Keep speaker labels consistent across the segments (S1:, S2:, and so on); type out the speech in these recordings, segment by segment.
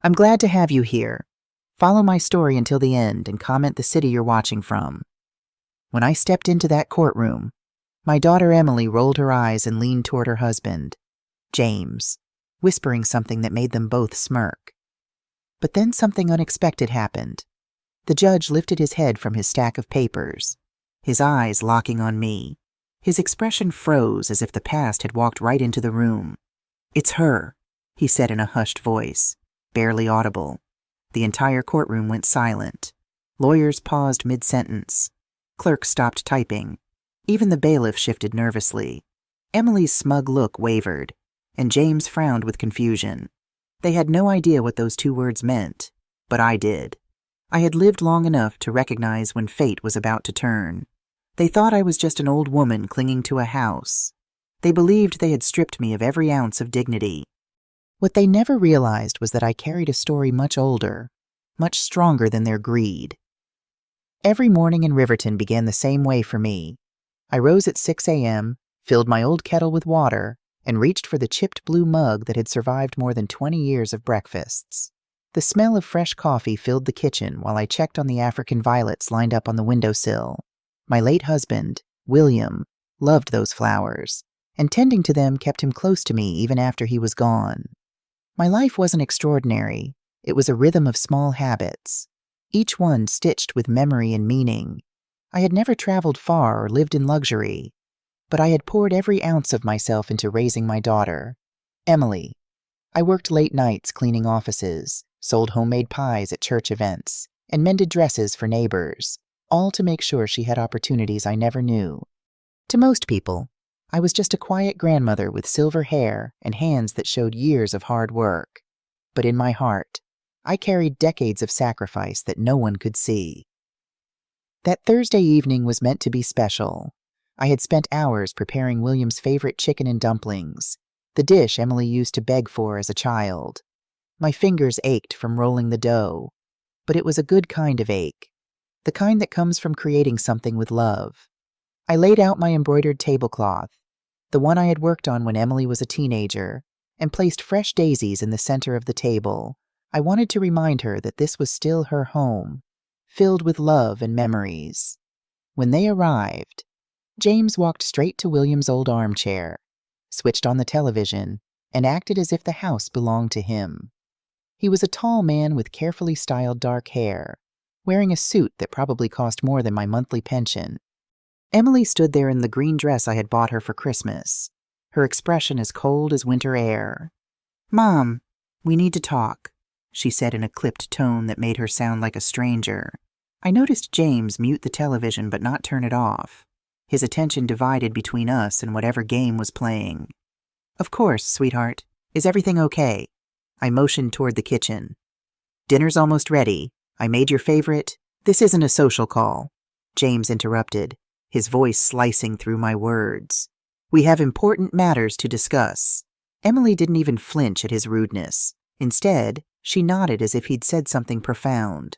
S1: I'm glad to have you here. Follow my story until the end and comment the city you're watching from. When I stepped into that courtroom, my daughter Emily rolled her eyes and leaned toward her husband, James, whispering something that made them both smirk. But then something unexpected happened. The judge lifted his head from his stack of papers, his eyes locking on me. His expression froze as if the past had walked right into the room. "It's her," he said in a hushed voice, barely audible. The entire courtroom went silent. Lawyers paused mid-sentence. Clerks stopped typing. Even the bailiff shifted nervously. Emily's smug look wavered, and James frowned with confusion. They had no idea what those two words meant, but I did. I had lived long enough to recognize when fate was about to turn. They thought I was just an old woman clinging to a house. They believed they had stripped me of every ounce of dignity. What they never realized was that I carried a story much older, much stronger than their greed. Every morning in Riverton began the same way for me. I rose at 6 a.m., filled my old kettle with water, and reached for the chipped blue mug that had survived more than 20 years of breakfasts. The smell of fresh coffee filled the kitchen while I checked on the African violets lined up on the windowsill. My late husband, William, loved those flowers, and tending to them kept him close to me even after he was gone. My life wasn't extraordinary. It was a rhythm of small habits, each one stitched with memory and meaning. I had never traveled far or lived in luxury, but I had poured every ounce of myself into raising my daughter, Emily. I worked late nights cleaning offices, sold homemade pies at church events, and mended dresses for neighbors, all to make sure she had opportunities I never knew. To most people, I was just a quiet grandmother with silver hair and hands that showed years of hard work. But in my heart, I carried decades of sacrifice that no one could see. That Thursday evening was meant to be special. I had spent hours preparing William's favorite chicken and dumplings, the dish Emily used to beg for as a child. My fingers ached from rolling the dough, but it was a good kind of ache, the kind that comes from creating something with love. I laid out my embroidered tablecloth, the one I had worked on when Emily was a teenager, and placed fresh daisies in the center of the table. I wanted to remind her that this was still her home, filled with love and memories. When they arrived, James walked straight to William's old armchair, switched on the television, and acted as if the house belonged to him. He was a tall man with carefully styled dark hair, wearing a suit that probably cost more than my monthly pension. Emily stood there in the green dress I had bought her for Christmas, her expression as cold as winter air. "Mom, we need to talk," she said in a clipped tone that made her sound like a stranger. I noticed James mute the television but not turn it off, his attention divided between us and whatever game was playing. "Of course, sweetheart. Is everything okay?" I motioned toward the kitchen. "Dinner's almost ready. I made your favorite—" "This isn't a social call," James interrupted, his voice slicing through my words. "We have important matters to discuss." Emily didn't even flinch at his rudeness. Instead, she nodded as if he'd said something profound.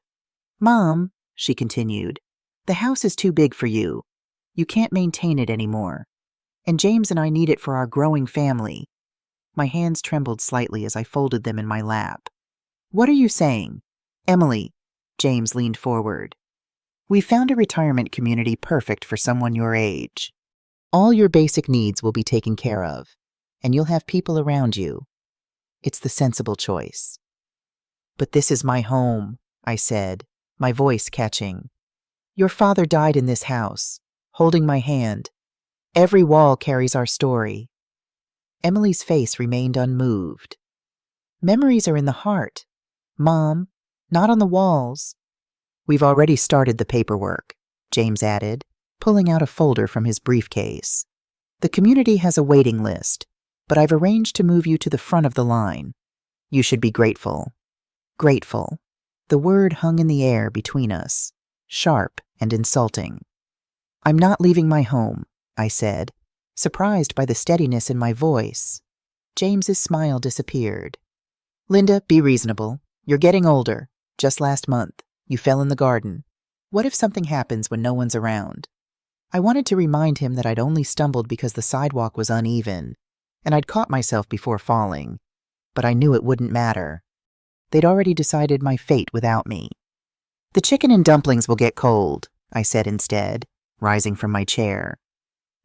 S1: "Mom," she continued, "the house is too big for you. You can't maintain it anymore. And James and I need it for our growing family." My hands trembled slightly as I folded them in my lap. "What are you saying?" "Emily," James leaned forward. "We found a retirement community perfect for someone your age. All your basic needs will be taken care of, and you'll have people around you. It's the sensible choice." "But this is my home," I said, my voice catching. "Your father died in this house, holding my hand. Every wall carries our story." Emily's face remained unmoved. "Memories are in the heart, Mom, not on the walls." "We've already started the paperwork," James added, pulling out a folder from his briefcase. "The community has a waiting list, but I've arranged to move you to the front of the line. You should be grateful." Grateful. The word hung in the air between us, sharp and insulting. "I'm not leaving my home," I said, surprised by the steadiness in my voice. James's smile disappeared. "Linda, be reasonable. You're getting older. Just last month, you fell in the garden. What if something happens when no one's around?" I wanted to remind him that I'd only stumbled because the sidewalk was uneven, and I'd caught myself before falling, but I knew it wouldn't matter. They'd already decided my fate without me. "The chicken and dumplings will get cold," I said instead, rising from my chair.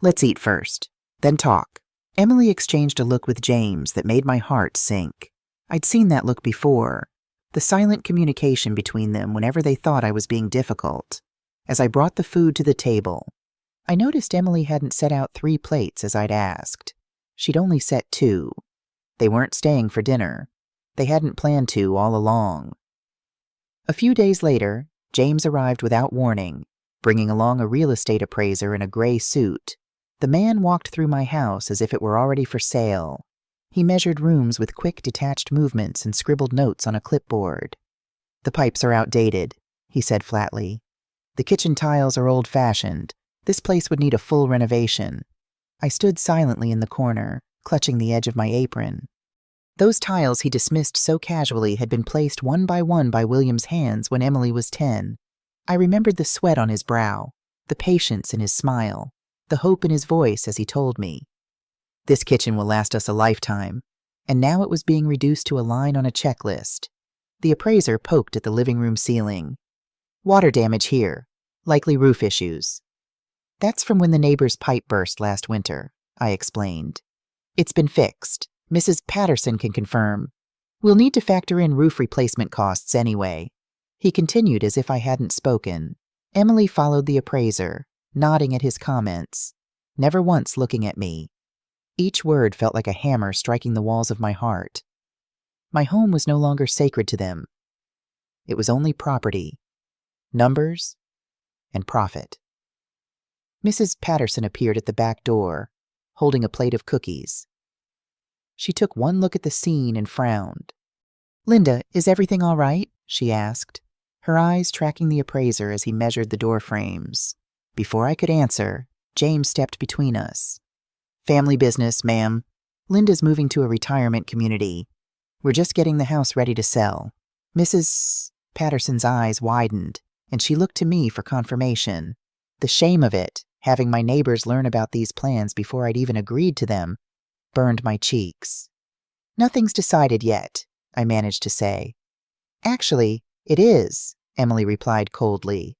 S1: "Let's eat first, then talk." Emily exchanged a look with James that made my heart sink. I'd seen that look before, the silent communication between them whenever they thought I was being difficult. As I brought the food to the table, I noticed Emily hadn't set out 3 plates as I'd asked. She'd only set 2. They weren't staying for dinner. They hadn't planned to all along. A few days later, James arrived without warning, bringing along a real estate appraiser in a gray suit. The man walked through my house as if it were already for sale. He measured rooms with quick, detached movements and scribbled notes on a clipboard. "The pipes are outdated," he said flatly. "The kitchen tiles are old-fashioned. This place would need a full renovation." I stood silently in the corner, clutching the edge of my apron. Those tiles he dismissed so casually had been placed one by William's hands when Emily was 10. I remembered the sweat on his brow, the patience in his smile, the hope in his voice as he told me, "This kitchen will last us a lifetime." And now it was being reduced to a line on a checklist. The appraiser poked at the living room ceiling. "Water damage here, likely roof issues." "That's from when the neighbor's pipe burst last winter," I explained. "It's been fixed. Mrs. Patterson can confirm. We'll need to factor in roof replacement costs anyway." He continued as if I hadn't spoken. Emily followed the appraiser, nodding at his comments, never once looking at me. Each word felt like a hammer striking the walls of my heart. My home was no longer sacred to them. It was only property, numbers, and profit. Mrs. Patterson appeared at the back door, holding a plate of cookies. She took one look at the scene and frowned. "Linda, is everything all right?" she asked, her eyes tracking the appraiser as he measured the door frames. Before I could answer, James stepped between us. "Family business, ma'am. Linda's moving to a retirement community. We're just getting the house ready to sell." Mrs. Patterson's eyes widened, and she looked to me for confirmation. The shame of it, having my neighbors learn about these plans before I'd even agreed to them, burned my cheeks. "Nothing's decided yet," I managed to say. "Actually, it is," Emily replied coldly.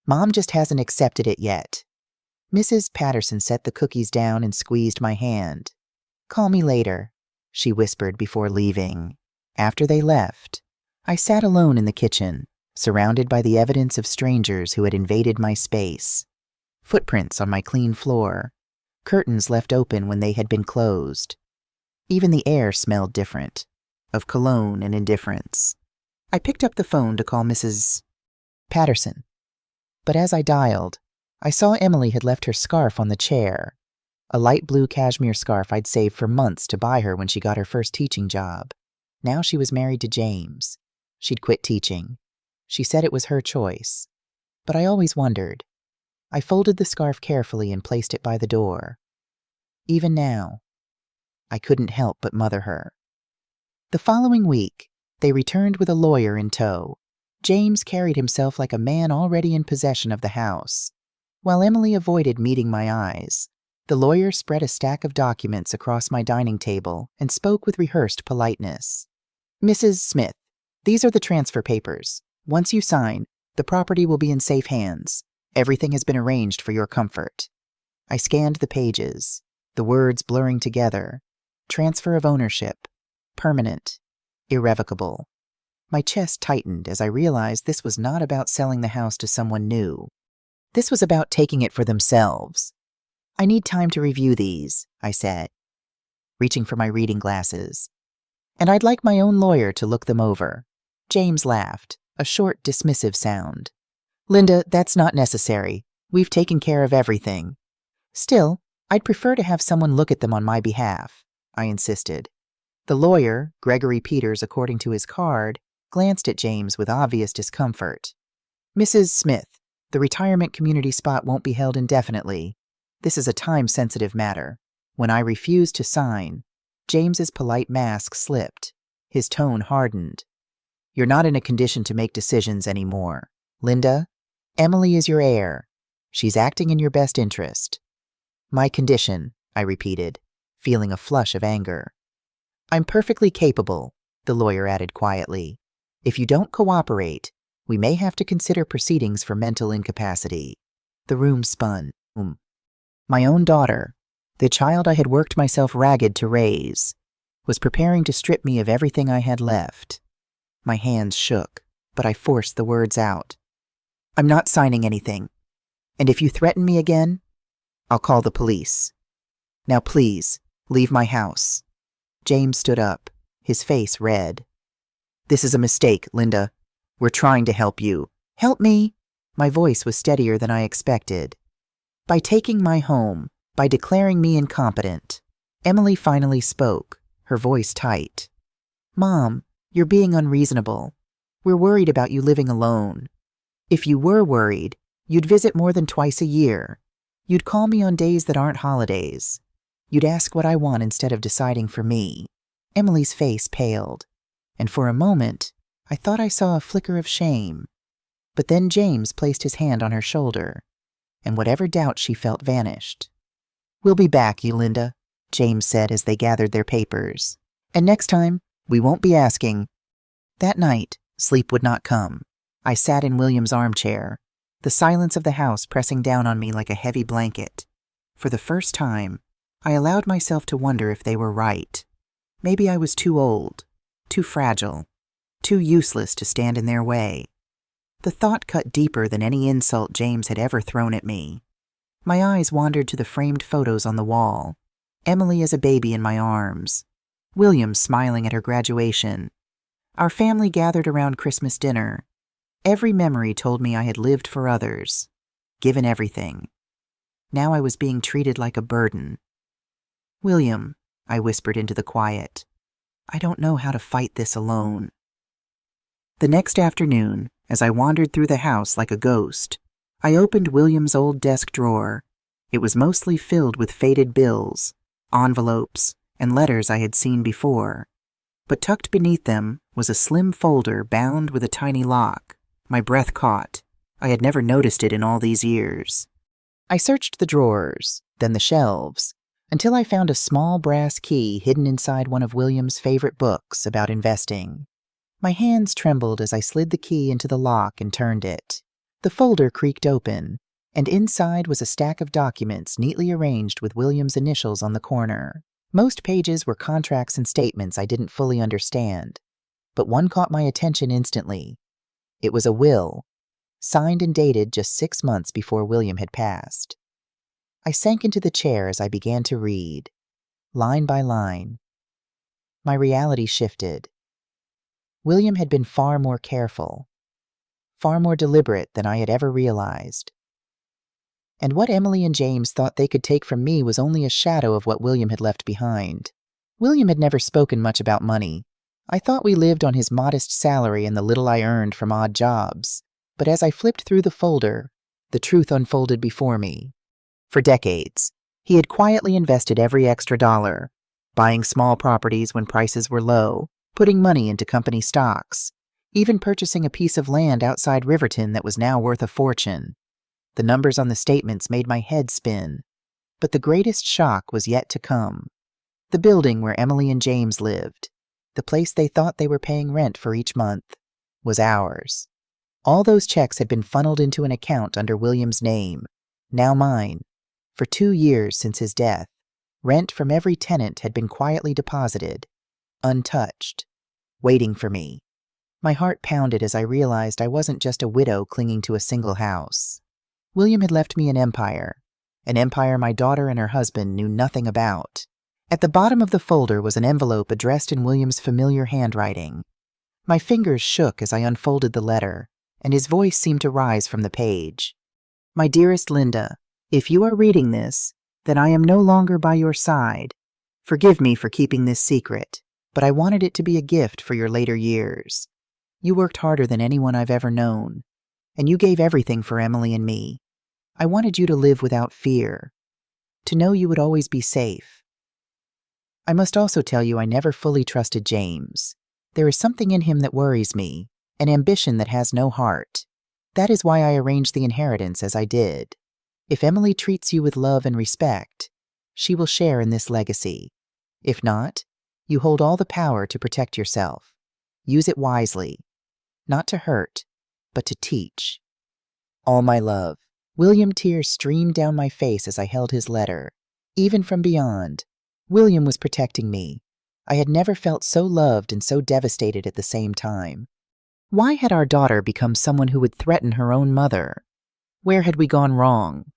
S1: "Mom just hasn't accepted it yet." Mrs. Patterson set the cookies down and squeezed my hand. "Call me later," she whispered before leaving. After they left, I sat alone in the kitchen, surrounded by the evidence of strangers who had invaded my space. Footprints on my clean floor, curtains left open when they had been closed. Even the air smelled different, of cologne and indifference. I picked up the phone to call Mrs. Patterson, but as I dialed, I saw Emily had left her scarf on the chair, a light blue cashmere scarf I'd saved for months to buy her when she got her first teaching job. Now she was married to James. She'd quit teaching. She said it was her choice, but I always wondered. I folded the scarf carefully and placed it by the door. Even now, I couldn't help but mother her. The following week, they returned with a lawyer in tow. James carried himself like a man already in possession of the house. While Emily avoided meeting my eyes, the lawyer spread a stack of documents across my dining table and spoke with rehearsed politeness. "Mrs. Smith, these are the transfer papers. Once you sign, the property will be in safe hands. Everything has been arranged for your comfort." I scanned the pages, the words blurring together. Transfer of ownership. Permanent. Irrevocable. My chest tightened as I realized this was not about selling the house to someone new. This was about taking it for themselves. "I need time to review these," I said, reaching for my reading glasses. "And I'd like my own lawyer to look them over." James laughed, a short, dismissive sound. "Linda, that's not necessary. We've taken care of everything." "Still, I'd prefer to have someone look at them on my behalf," I insisted. The lawyer, Gregory Peters according to his card, glanced at James with obvious discomfort. "Mrs. Smith, the retirement community spot won't be held indefinitely. This is a time-sensitive matter." When I refused to sign, James's polite mask slipped. His tone hardened. "You're not in a condition to make decisions anymore. Linda, Emily is your heir. She's acting in your best interest." "My condition," I repeated, feeling a flush of anger. "I'm perfectly capable," the lawyer added quietly. If you don't cooperate, we may have to consider proceedings for mental incapacity. The room spun. My own daughter, the child I had worked myself ragged to raise, was preparing to strip me of everything I had left. My hands shook, but I forced the words out. I'm not signing anything. And if you threaten me again, I'll call the police. Now please, leave my house. James stood up, his face red. This is a mistake, Linda. We're trying to help you. Help me? My voice was steadier than I expected. By taking my home, by declaring me incompetent. Emily finally spoke, her voice tight. Mom, you're being unreasonable. We're worried about you living alone. If you were worried, you'd visit more than twice a year. You'd call me on days that aren't holidays. You'd ask what I want instead of deciding for me. Emily's face paled, and for a moment, I thought I saw a flicker of shame. But then James placed his hand on her shoulder, and whatever doubt she felt vanished. We'll be back, Linda, James said as they gathered their papers. And next time, we won't be asking. That night, sleep would not come. I sat in William's armchair, the silence of the house pressing down on me like a heavy blanket. For the first time, I allowed myself to wonder if they were right. Maybe I was too old, too fragile, too useless to stand in their way. The thought cut deeper than any insult James had ever thrown at me. My eyes wandered to the framed photos on the wall. Emily as a baby in my arms. William smiling at her graduation. Our family gathered around Christmas dinner. Every memory told me I had lived for others, given everything. Now I was being treated like a burden. William, I whispered into the quiet, I don't know how to fight this alone. The next afternoon, as I wandered through the house like a ghost, I opened William's old desk drawer. It was mostly filled with faded bills, envelopes, and letters I had seen before. But tucked beneath them was a slim folder bound with a tiny lock. My breath caught. I had never noticed it in all these years. I searched the drawers, then the shelves, until I found a small brass key hidden inside one of William's favorite books about investing. My hands trembled as I slid the key into the lock and turned it. The folder creaked open, and inside was a stack of documents neatly arranged with William's initials on the corner. Most pages were contracts and statements I didn't fully understand, but one caught my attention instantly. It was a will, signed and dated just 6 months before William had passed. I sank into the chair as I began to read, line by line. My reality shifted. William had been far more careful, far more deliberate than I had ever realized. And what Emily and James thought they could take from me was only a shadow of what William had left behind. William had never spoken much about money. I thought we lived on his modest salary and the little I earned from odd jobs. But as I flipped through the folder, the truth unfolded before me. For decades, he had quietly invested every extra dollar, buying small properties when prices were low, putting money into company stocks, even purchasing a piece of land outside Riverton that was now worth a fortune. The numbers on the statements made my head spin, but the greatest shock was yet to come. The building where Emily and James lived, the place they thought they were paying rent for each month, was ours. All those checks had been funneled into an account under William's name, now mine. For 2 years since his death, rent from every tenant had been quietly deposited, untouched, waiting for me. My heart pounded as I realized I wasn't just a widow clinging to a single house. William had left me an empire my daughter and her husband knew nothing about. At the bottom of the folder was an envelope addressed in William's familiar handwriting. My fingers shook as I unfolded the letter, and his voice seemed to rise from the page. My dearest Linda, if you are reading this, then I am no longer by your side. Forgive me for keeping this secret, but I wanted it to be a gift for your later years. You worked harder than anyone I've ever known, and you gave everything for Emily and me. I wanted you to live without fear, to know you would always be safe. I must also tell you I never fully trusted James. There is something in him that worries me, an ambition that has no heart. That is why I arranged the inheritance as I did. If Emily treats you with love and respect, she will share in this legacy. If not, you hold all the power to protect yourself. Use it wisely. Not to hurt, but to teach. All my love. William, tears streamed down my face as I held his letter. Even from beyond, William was protecting me. I had never felt so loved and so devastated at the same time. Why had our daughter become someone who would threaten her own mother? Where had we gone wrong?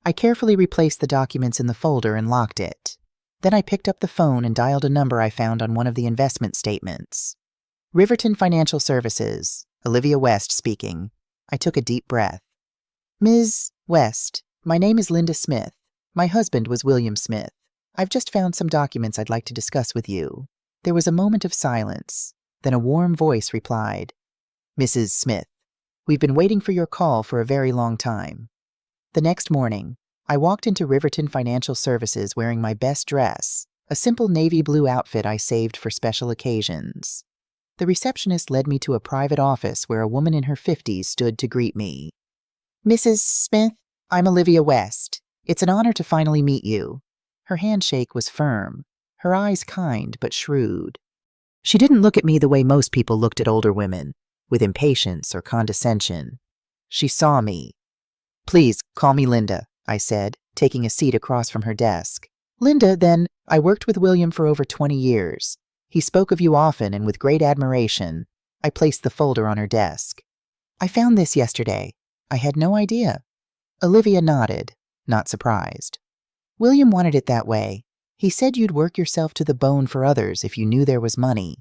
S1: I carefully replaced the documents in the folder and locked it. Then I picked up the phone and dialed a number I found on one of the investment statements. Riverton Financial Services, Olivia West speaking. I took a deep breath. Ms. West, my name is Linda Smith. My husband was William Smith. I've just found some documents I'd like to discuss with you. There was a moment of silence. Then a warm voice replied, Mrs. Smith, we've been waiting for your call for a very long time. The next morning, I walked into Riverton Financial Services wearing my best dress, a simple navy blue outfit I saved for special occasions. The receptionist led me to a private office where a woman in her 50s stood to greet me. Mrs. Smith, I'm Olivia West. It's an honor to finally meet you. Her handshake was firm, her eyes kind but shrewd. She didn't look at me the way most people looked at older women, with impatience or condescension. She saw me. Please, call me Linda, I said, taking a seat across from her desk. Linda, then, I worked with William for over 20 years. He spoke of you often and with great admiration. I placed the folder on her desk. I found this yesterday. I had no idea. Olivia nodded, not surprised. William wanted it that way. He said you'd work yourself to the bone for others if you knew there was money.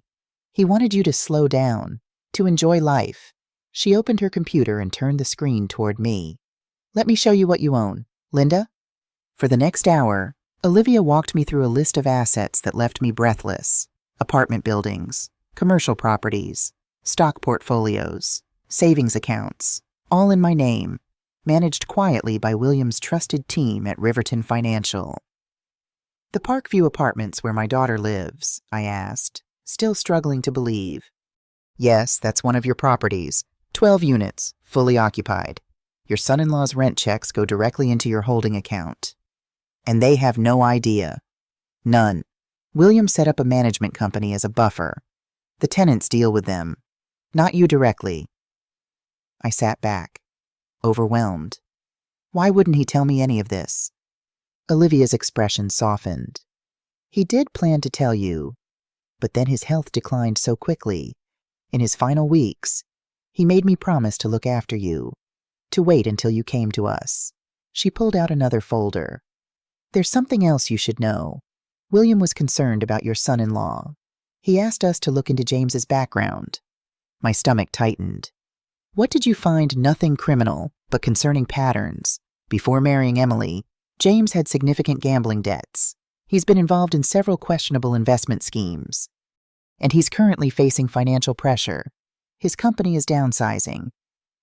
S1: He wanted you to slow down, to enjoy life. She opened her computer and turned the screen toward me. Let me show you what you own. Linda? For the next hour, Olivia walked me through a list of assets that left me breathless. Apartment buildings, commercial properties, stock portfolios, savings accounts, all in my name, managed quietly by William's trusted team at Riverton Financial. The Parkview Apartments where my daughter lives, I asked, still struggling to believe. Yes, that's one of your properties. 12 units, fully occupied. Your son-in-law's rent checks go directly into your holding account. And they have no idea. None. William set up a management company as a buffer. The tenants deal with them. Not you directly. I sat back, overwhelmed. Why wouldn't he tell me any of this? Olivia's expression softened. He did plan to tell you, but then his health declined so quickly. In his final weeks, he made me promise to look after you, to wait until you came to us. She pulled out another folder. There's something else you should know. William was concerned about your son-in-law. He asked us to look into James's background. My stomach tightened. What did you find? Nothing criminal, but concerning patterns. Before marrying Emily, James had significant gambling debts. He's been involved in several questionable investment schemes. And he's currently facing financial pressure. His company is downsizing,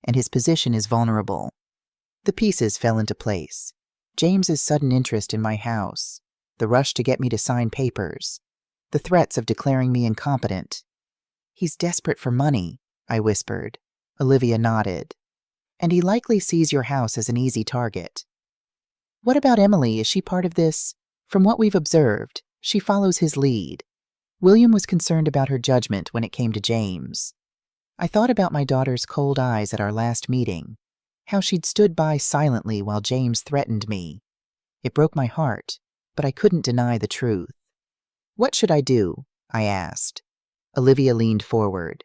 S1: and his position is vulnerable. The pieces fell into place. James's sudden interest in my house, the rush to get me to sign papers, the threats of declaring me incompetent. He's desperate for money, I whispered. Olivia nodded. And he likely sees your house as an easy target. What about Emily? Is she part of this? From what we've observed, she follows his lead. William was concerned about her judgment when it came to James. I thought about my daughter's cold eyes at our last meeting, how she'd stood by silently while James threatened me. It broke my heart, but I couldn't deny the truth. What should I do? I asked. Olivia leaned forward.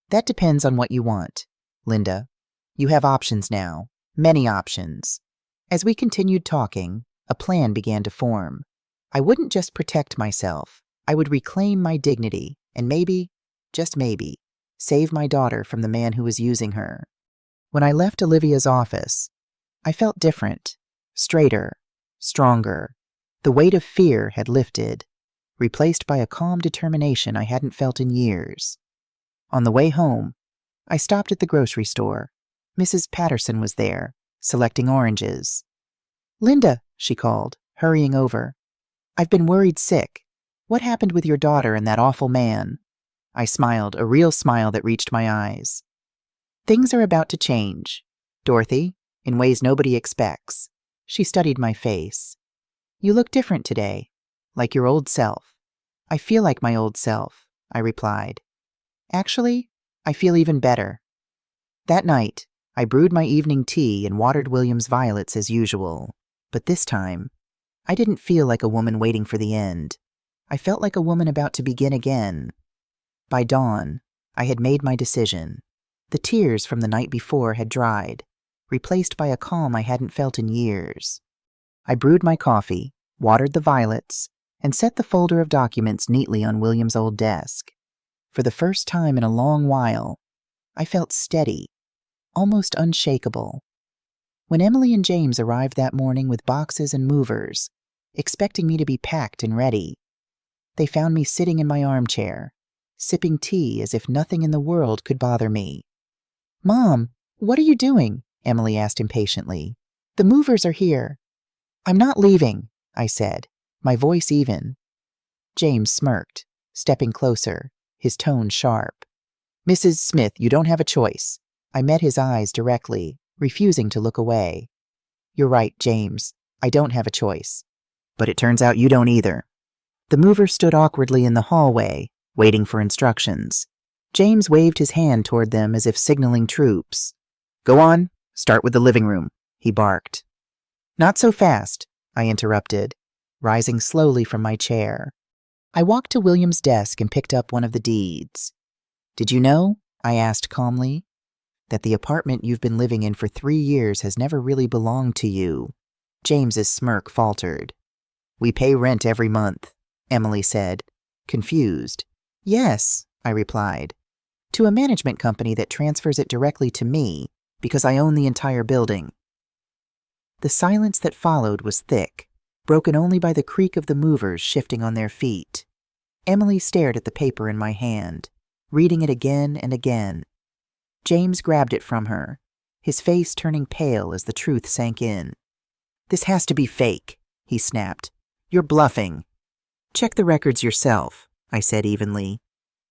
S1: That depends on what you want, Linda. You have options now, many options. As we continued talking, a plan began to form. I wouldn't just protect myself. I would reclaim my dignity and maybe, just maybe, save my daughter from the man who was using her. When I left Olivia's office, I felt different, straighter, stronger. The weight of fear had lifted, replaced by a calm determination I hadn't felt in years. On the way home, I stopped at the grocery store. Mrs. Patterson was there, selecting oranges. Linda, she called, hurrying over. I've been worried sick. What happened with your daughter and that awful man? I smiled, a real smile that reached my eyes. Things are about to change, Dorothy, in ways nobody expects. She studied my face. You look different today, like your old self. I feel like my old self, I replied. Actually, I feel even better. That night, I brewed my evening tea and watered William's violets as usual. But this time, I didn't feel like a woman waiting for the end. I felt like a woman about to begin again. By dawn, I had made my decision. The tears from the night before had dried, replaced by a calm I hadn't felt in years. I brewed my coffee, watered the violets, and set the folder of documents neatly on William's old desk. For the first time in a long while, I felt steady, almost unshakable. When Emily and James arrived that morning with boxes and movers, expecting me to be packed and ready, they found me sitting in my armchair, sipping tea as if nothing in the world could bother me. "Mom, what are you doing?" Emily asked impatiently. "The movers are here." "I'm not leaving," I said, my voice even. James smirked, stepping closer, his tone sharp. "Mrs. Smith, you don't have a choice." I met his eyes directly, refusing to look away. "You're right, James. I don't have a choice. But it turns out you don't either." The mover stood awkwardly in the hallway, waiting for instructions. James waved his hand toward them as if signaling troops. "Go on, start with the living room," he barked. "Not so fast," I interrupted, rising slowly from my chair. I walked to William's desk and picked up one of the deeds. "Did you know," I asked calmly, "that the apartment you've been living in for 3 years has never really belonged to you?" James's smirk faltered. "We pay rent every month," Emily said, confused. "Yes," I replied, "to a management company that transfers it directly to me because I own the entire building." The silence that followed was thick, broken only by the creak of the movers shifting on their feet. Emily stared at the paper in my hand, reading it again and again. James grabbed it from her, his face turning pale as the truth sank in. "This has to be fake," he snapped. "You're bluffing." "Check the records yourself," I said evenly.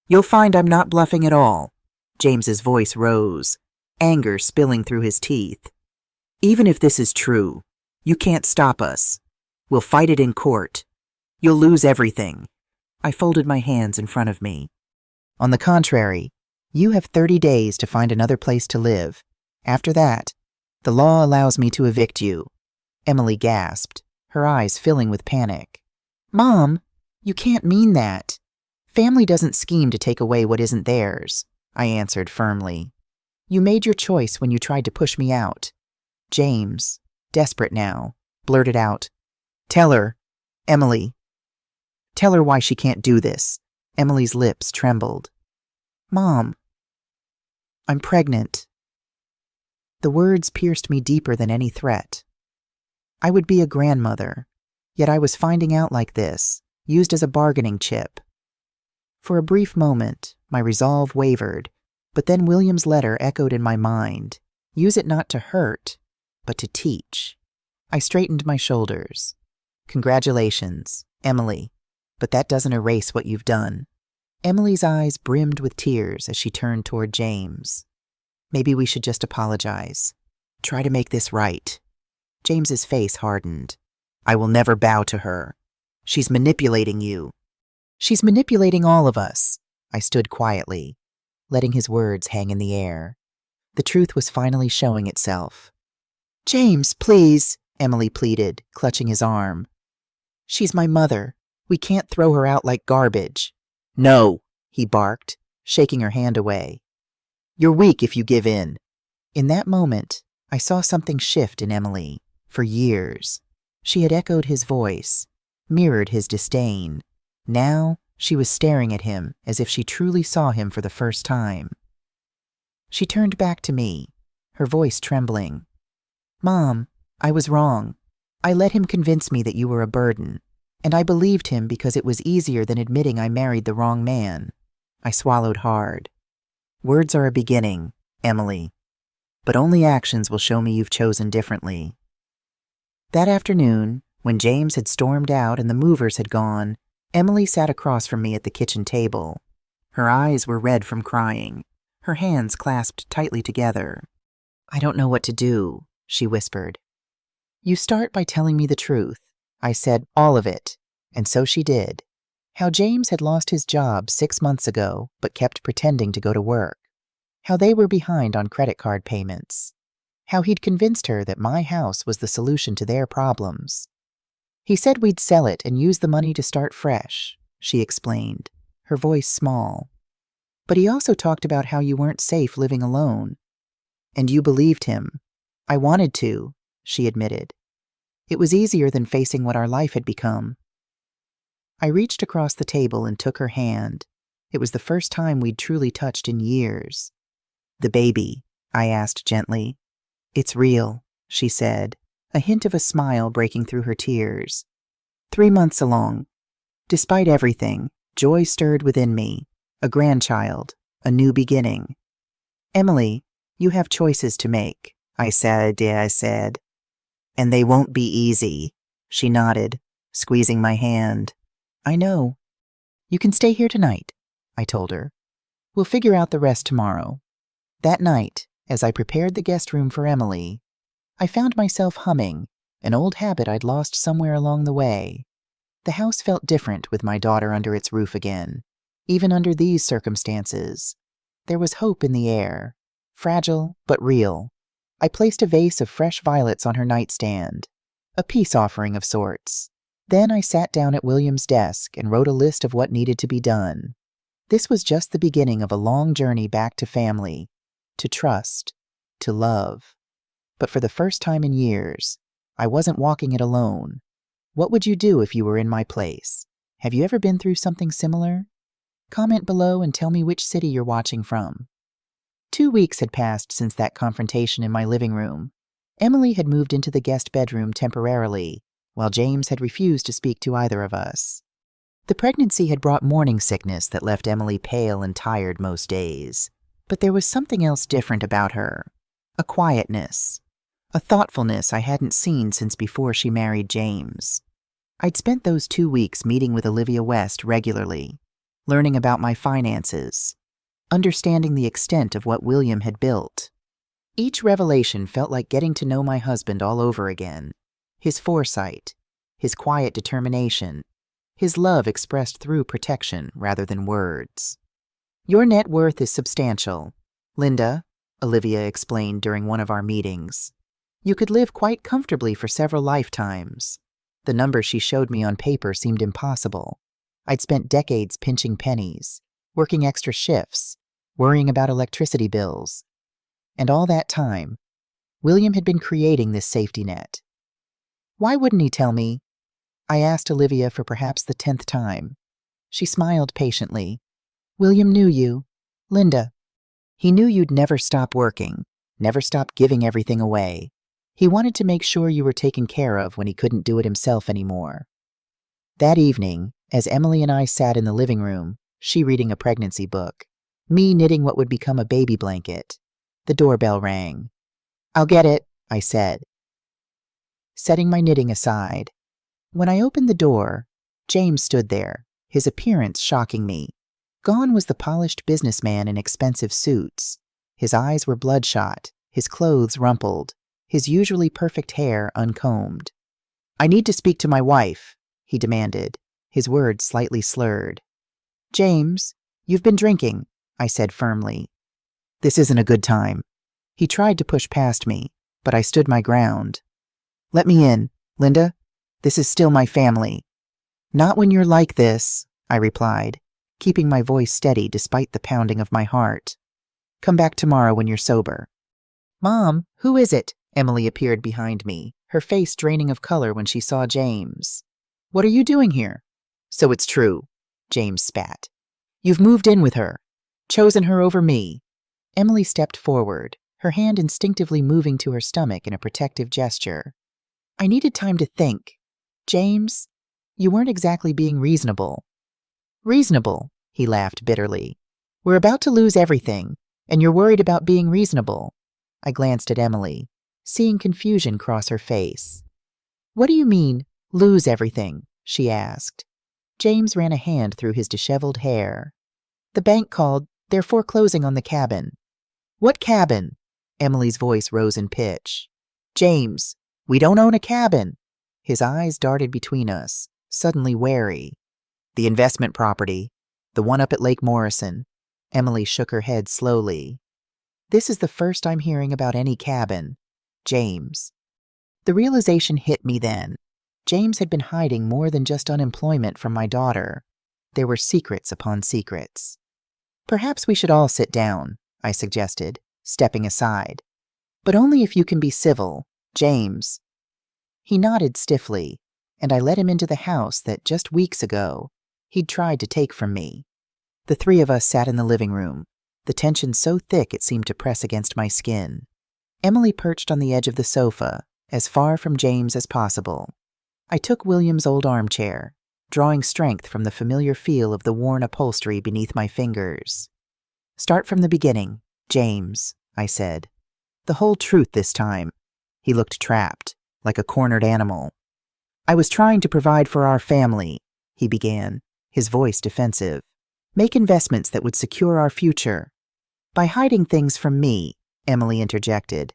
S1: "You'll find I'm not bluffing at all." James's voice rose, anger spilling through his teeth. "Even if this is true, you can't stop us. We'll fight it in court. You'll lose everything." I folded my hands in front of me. "On the contrary, you have 30 days to find another place to live. After that, the law allows me to evict you." Emily gasped, her eyes filling with panic. "Mom, you can't mean that. Family doesn't scheme to take away what isn't theirs," I answered firmly. "You made your choice when you tried to push me out." James, desperate now, blurted out, "Tell her, Emily. Tell her why she can't do this." Emily's lips trembled. "Mom, I'm pregnant." The words pierced me deeper than any threat. I would be a grandmother, yet I was finding out like this, used as a bargaining chip. For a brief moment, my resolve wavered, but then William's letter echoed in my mind. Use it not to hurt, but to teach. I straightened my shoulders. "Congratulations, Emily, but that doesn't erase what you've done." Emily's eyes brimmed with tears as she turned toward James. "Maybe we should just apologize. Try to make this right." James's face hardened. "I will never bow to her. She's manipulating you." "She's manipulating all of us." I stood quietly, letting his words hang in the air. The truth was finally showing itself. "James, please," Emily pleaded, clutching his arm. "She's my mother. We can't throw her out like garbage." "No," he barked, shaking her hand away. "You're weak if you give in." In that moment, I saw something shift in Emily. For years, she had echoed his voice, mirrored his disdain. Now, she was staring at him as if she truly saw him for the first time. She turned back to me, her voice trembling. "Mom, I was wrong. I let him convince me that you were a burden, and I believed him because it was easier than admitting I married the wrong man." I swallowed hard. "Words are a beginning, Emily, but only actions will show me you've chosen differently." That afternoon, when James had stormed out and the movers had gone, Emily sat across from me at the kitchen table. Her eyes were red from crying, her hands clasped tightly together. "I don't know what to do," she whispered. "You start by telling me the truth." I said, "All of it," and so she did. How James had lost his job 6 months ago but kept pretending to go to work. How they were behind on credit card payments. How he'd convinced her that my house was the solution to their problems. He said we'd sell it and use the money to start fresh, she explained, her voice small. But he also talked about how you weren't safe living alone. And you believed him. I wanted to, she admitted. It was easier than facing what our life had become. I reached across the table and took her hand. It was the first time we'd truly touched in years. The baby, I asked gently. It's real, she said, a hint of a smile breaking through her tears. 3 months along. Despite everything, joy stirred within me. A grandchild, a new beginning. Emily, you have choices to make, I said. And they won't be easy, she nodded, squeezing my hand. I know. You can stay here tonight, I told her. We'll figure out the rest tomorrow. That night, as I prepared the guest room for Emily, I found myself humming, an old habit I'd lost somewhere along the way. The house felt different with my daughter under its roof again. Even under these circumstances, there was hope in the air, fragile but real. I placed a vase of fresh violets on her nightstand, a peace offering of sorts. Then I sat down at William's desk and wrote a list of what needed to be done. This was just the beginning of a long journey back to family, to trust, to love. But for the first time in years, I wasn't walking it alone. What would you do if you were in my place? Have you ever been through something similar? Comment below and tell me which city you're watching from. 2 weeks had passed since that confrontation in my living room. Emily had moved into the guest bedroom temporarily, while James had refused to speak to either of us. The pregnancy had brought morning sickness that left Emily pale and tired most days. But there was something else different about her. A quietness. A thoughtfulness I hadn't seen since before she married James. I'd spent those 2 weeks meeting with Olivia West regularly, learning about my finances, understanding the extent of what William had built. Each revelation felt like getting to know my husband all over again. His foresight, his quiet determination, his love expressed through protection rather than words. Your net worth is substantial, Linda, Olivia explained during one of our meetings. You could live quite comfortably for several lifetimes. The number she showed me on paper seemed impossible. I'd spent decades pinching pennies, working extra shifts, worrying about electricity bills. And all that time, William had been creating this safety net. Why wouldn't he tell me? I asked Olivia for perhaps the 10th time. She smiled patiently. William knew you, Linda. He knew you'd never stop working, never stop giving everything away. He wanted to make sure you were taken care of when he couldn't do it himself anymore. That evening, as Emily and I sat in the living room, she reading a pregnancy book, me knitting what would become a baby blanket, the doorbell rang. I'll get it, I said, setting my knitting aside. When I opened the door, James stood there, his appearance shocking me. Gone was the polished businessman in expensive suits. His eyes were bloodshot, his clothes rumpled, his usually perfect hair uncombed. I need to speak to my wife, he demanded, his words slightly slurred. James, you've been drinking, I said firmly. This isn't a good time. He tried to push past me, but I stood my ground. Let me in, Linda. This is still my family. Not when you're like this, I replied, keeping my voice steady despite the pounding of my heart. Come back tomorrow when you're sober. Mom, who is it? Emily appeared behind me, her face draining of color when she saw James. What are you doing here? So it's true, James spat. You've moved in with her, chosen her over me. Emily stepped forward, her hand instinctively moving to her stomach in a protective gesture. I needed time to think. James, you weren't exactly being reasonable. Reasonable, he laughed bitterly. We're about to lose everything, and you're worried about being reasonable. I glanced at Emily, seeing confusion cross her face. What do you mean, lose everything? She asked. James ran a hand through his disheveled hair. The bank called. They're foreclosing on the cabin. What cabin? Emily's voice rose in pitch. James, we don't own a cabin. His eyes darted between us, suddenly wary. The investment property. The one up at Lake Morrison. Emily shook her head slowly. This is the first I'm hearing about any cabin. James. The realization hit me then. James had been hiding more than just unemployment from my daughter. There were secrets upon secrets. Perhaps we should all sit down, I suggested, stepping aside. But only if you can be civil, James. He nodded stiffly, and I led him into the house that just weeks ago he'd tried to take from me. The three of us sat in the living room, the tension so thick it seemed to press against my skin. Emily perched on the edge of the sofa, as far from James as possible. I took William's old armchair, drawing strength from the familiar feel of the worn upholstery beneath my fingers. Start from the beginning, James, I said. The whole truth this time. He looked trapped, like a cornered animal. I was trying to provide for our family, he began, his voice defensive. Make investments that would secure our future. By hiding things from me, Emily interjected.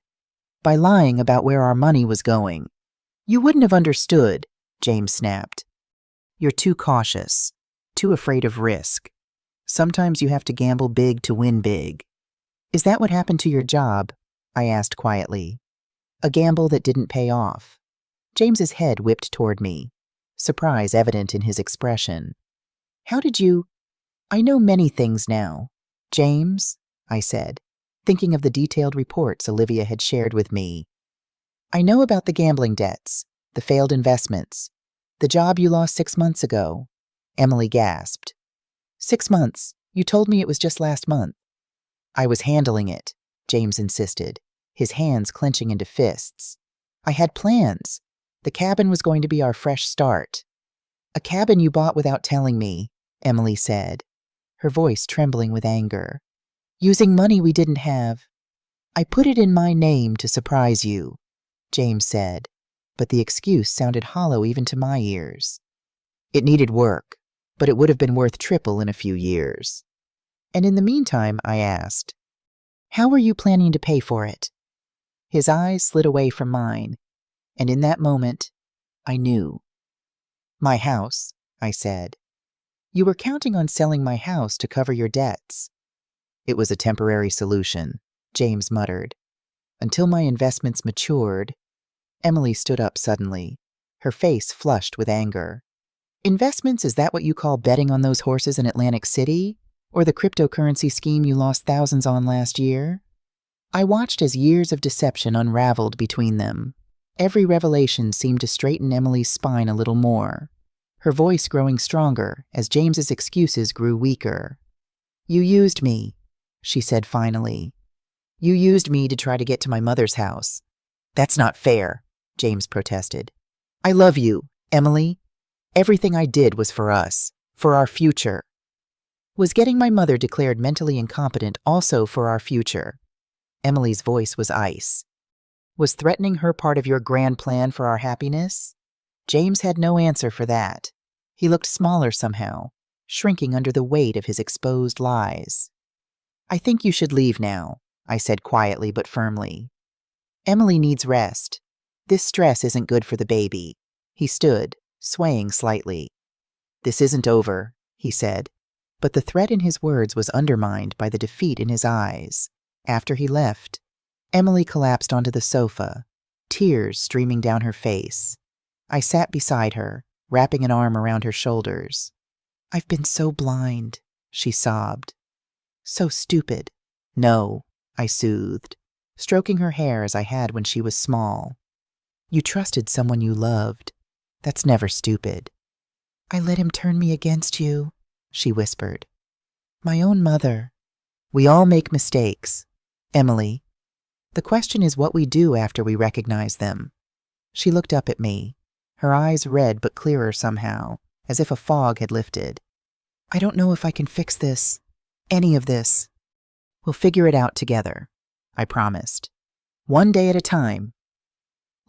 S1: By lying about where our money was going. You wouldn't have understood, James snapped. You're too cautious, too afraid of risk. Sometimes you have to gamble big to win big. Is that what happened to your job? I asked quietly. A gamble that didn't pay off. James's head whipped toward me, surprise evident in his expression. How did you... I know many things now. James, I said, thinking of the detailed reports Olivia had shared with me. I know about the gambling debts, the failed investments, the job you lost 6 months ago. Emily gasped. 6 months? You told me it was just last month. I was handling it, James insisted, his hands clenching into fists. I had plans. The cabin was going to be our fresh start. A cabin you bought without telling me, Emily said, her voice trembling with anger. Using money we didn't have. I put it in my name to surprise you, James said, but the excuse sounded hollow even to my ears. It needed work, but it would have been worth triple in a few years. And in the meantime, I asked, how are you planning to pay for it? His eyes slid away from mine, and in that moment, I knew. My house, I said. You were counting on selling my house to cover your debts. It was a temporary solution, James muttered. Until my investments matured. Emily stood up suddenly, her face flushed with anger. Investments, is that what you call betting on those horses in Atlantic City? Or the cryptocurrency scheme you lost thousands on last year? I watched as years of deception unraveled between them. Every revelation seemed to straighten Emily's spine a little more, her voice growing stronger as James's excuses grew weaker. You used me, she said finally. You used me to try to get to my mother's house. That's not fair, James protested. I love you, Emily. Everything I did was for us, for our future. Was getting my mother declared mentally incompetent also for our future? Emily's voice was ice. Was threatening her part of your grand plan for our happiness? James had no answer for that. He looked smaller somehow, shrinking under the weight of his exposed lies. I think you should leave now, I said quietly but firmly. Emily needs rest. This stress isn't good for the baby. He stood, swaying slightly. This isn't over, he said, but the threat in his words was undermined by the defeat in his eyes. After he left, Emily collapsed onto the sofa, tears streaming down her face. I sat beside her, wrapping an arm around her shoulders. I've been so blind, she sobbed. So stupid. No, I soothed, stroking her hair as I had when she was small. You trusted someone you loved. That's never stupid. I let him turn me against you, she whispered. My own mother. We all make mistakes, Emily. The question is what we do after we recognize them. She looked up at me, her eyes red but clearer somehow, as if a fog had lifted. I don't know if I can fix this, any of this. We'll figure it out together, I promised. One day at a time.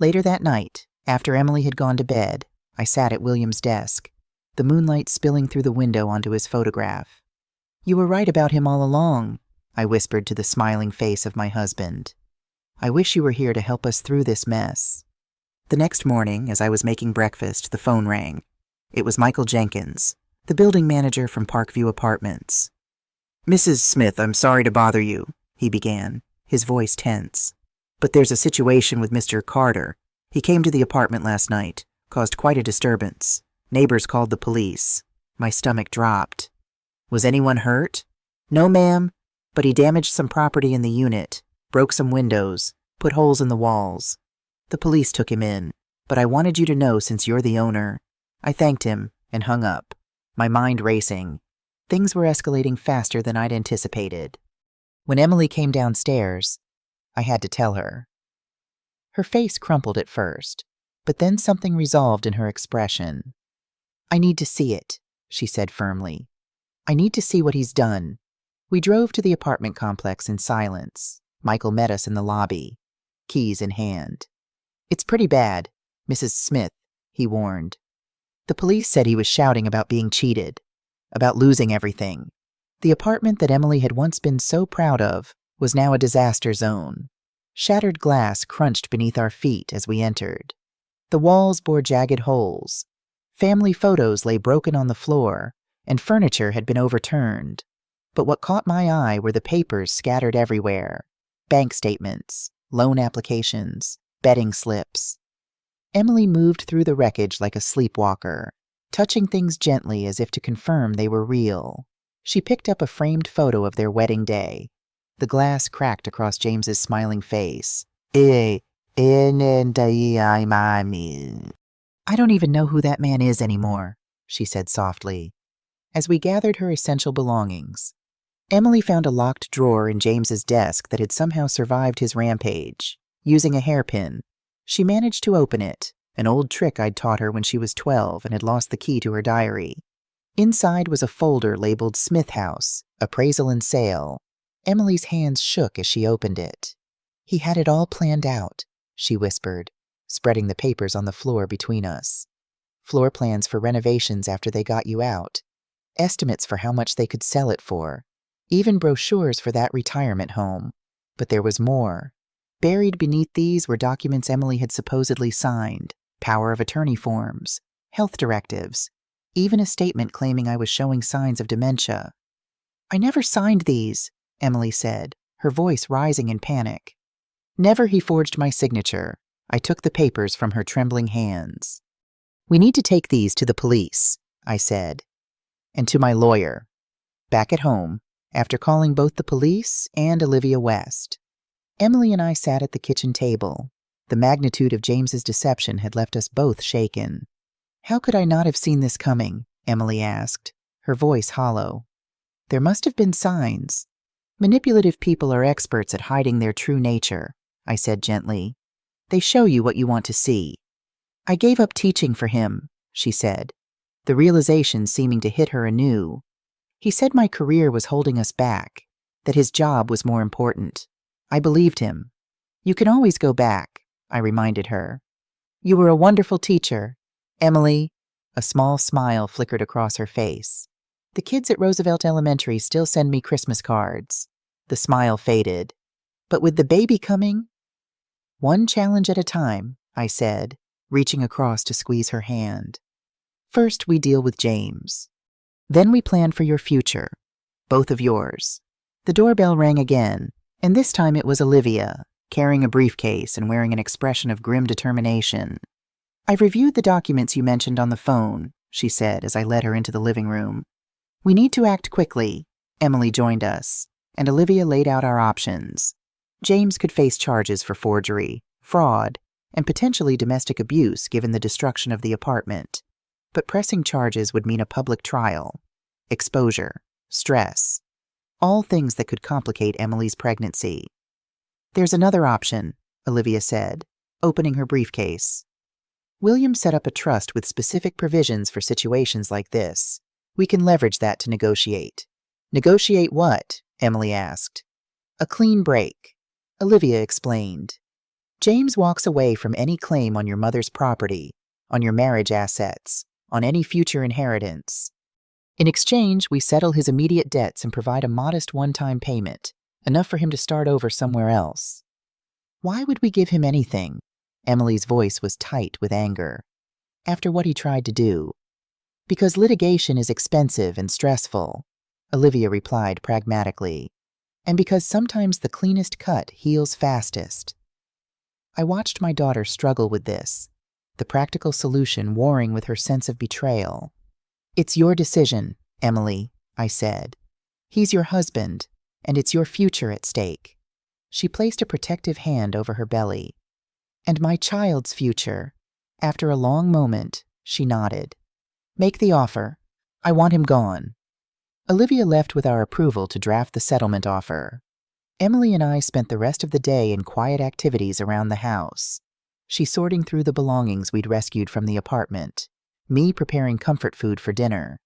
S1: Later that night, after Emily had gone to bed, I sat at William's desk, the moonlight spilling through the window onto his photograph. You were right about him all along, I whispered to the smiling face of my husband. I wish you were here to help us through this mess. The next morning, as I was making breakfast, the phone rang. It was Michael Jenkins, The building manager from Parkview Apartments. "Mrs. Smith, I'm sorry to bother you," he began, his voice tense. "But there's a situation with Mr. Carter. He came to the apartment last night, caused quite a disturbance. Neighbors called the police." My stomach dropped. "Was anyone hurt?" "No, ma'am, but he damaged some property in the unit, broke some windows, put holes in the walls. The police took him in, but I wanted you to know since you're the owner." I thanked him and hung up, my mind racing. Things were escalating faster than I'd anticipated. When Emily came downstairs, I had to tell her. Her face crumpled at first, but then something resolved in her expression. "I need to see it," she said firmly. "I need to see what he's done." We drove to the apartment complex in silence. Michael met us in the lobby, keys in hand. "It's pretty bad, Mrs. Smith," he warned. "The police said he was shouting about being cheated, about losing everything. The apartment that Emily had once been so proud of was now a disaster zone. Shattered glass crunched beneath our feet as we entered. The walls bore jagged holes. Family photos lay broken on the floor, and furniture had been overturned. But what caught my eye were the papers scattered everywhere. Bank statements, loan applications, betting slips. Emily moved through the wreckage like a sleepwalker, touching things gently as if to confirm they were real. She picked up a framed photo of their wedding day. The glass cracked across James's smiling face. "I don't even know who that man is anymore," she said softly. As we gathered her essential belongings, Emily found a locked drawer in James's desk that had somehow survived his rampage. Using a hairpin, she managed to open it, an old trick I'd taught her when she was 12 and had lost the key to her diary. Inside was a folder labeled Smith House, Appraisal and Sale. Emily's hands shook as she opened it. "He had it all planned out," she whispered, spreading the papers on the floor between us. "Floor plans for renovations after they got you out, estimates for how much they could sell it for, even brochures for that retirement home. But there was more. Buried beneath these were documents Emily had supposedly signed, power of attorney forms, health directives, even a statement claiming I was showing signs of dementia. "I never signed these," Emily said, her voice rising in panic. "Never he forged my signature." I took the papers from her trembling hands. "We need to take these to the police," I said, "and to my lawyer." Back at home, after calling both the police and Olivia West, Emily and I sat at the kitchen table. The magnitude of James's deception had left us both shaken. "How could I not have seen this coming?" Emily asked, her voice hollow. "There must have been signs. Manipulative people are experts at hiding their true nature," I said gently. "They show you what you want to see." "I gave up teaching for him," she said, the realization seeming to hit her anew. "He said my career was holding us back, that his job was more important. I believed him." "You can always go back," I reminded her. "You were a wonderful teacher, Emily." A small smile flickered across her face. "The kids at Roosevelt Elementary still send me Christmas cards." The smile faded. "But with the baby coming?" "One challenge at a time," I said, reaching across to squeeze her hand. "First, we deal with James. Then we plan for your future, both of yours." The doorbell rang again, and this time it was Olivia, carrying a briefcase and wearing an expression of grim determination. "I've reviewed the documents you mentioned on the phone," she said as I led her into the living room. "We need to act quickly." Emily joined us, and Olivia laid out our options. James could face charges for forgery, fraud, and potentially domestic abuse given the destruction of the apartment. But pressing charges would mean a public trial, exposure, stress, all things that could complicate Emily's pregnancy. "There's another option," Olivia said, opening her briefcase. "William set up a trust with specific provisions for situations like this. We can leverage that to negotiate." "Negotiate what?" Emily asked. "A clean break," Olivia explained. "James walks away from any claim on your mother's property, on your marriage assets, on any future inheritance. In exchange, we settle his immediate debts and provide a modest one-time payment, enough for him to start over somewhere else." "Why would we give him anything?" Emily's voice was tight with anger. "After what he tried to do." Because litigation is expensive and stressful, Olivia replied pragmatically, and because sometimes the cleanest cut heals fastest. I watched my daughter struggle with this, the practical solution warring with her sense of betrayal. "It's your decision, Emily," I said. "He's your husband, and it's your future at stake." She placed a protective hand over her belly. "And my child's future." After a long moment, she nodded. "Make the offer. I want him gone." Olivia left with our approval to draft the settlement offer. Emily and I spent the rest of the day in quiet activities around the house. She sorting through the belongings we'd rescued from the apartment, me preparing comfort food for dinner.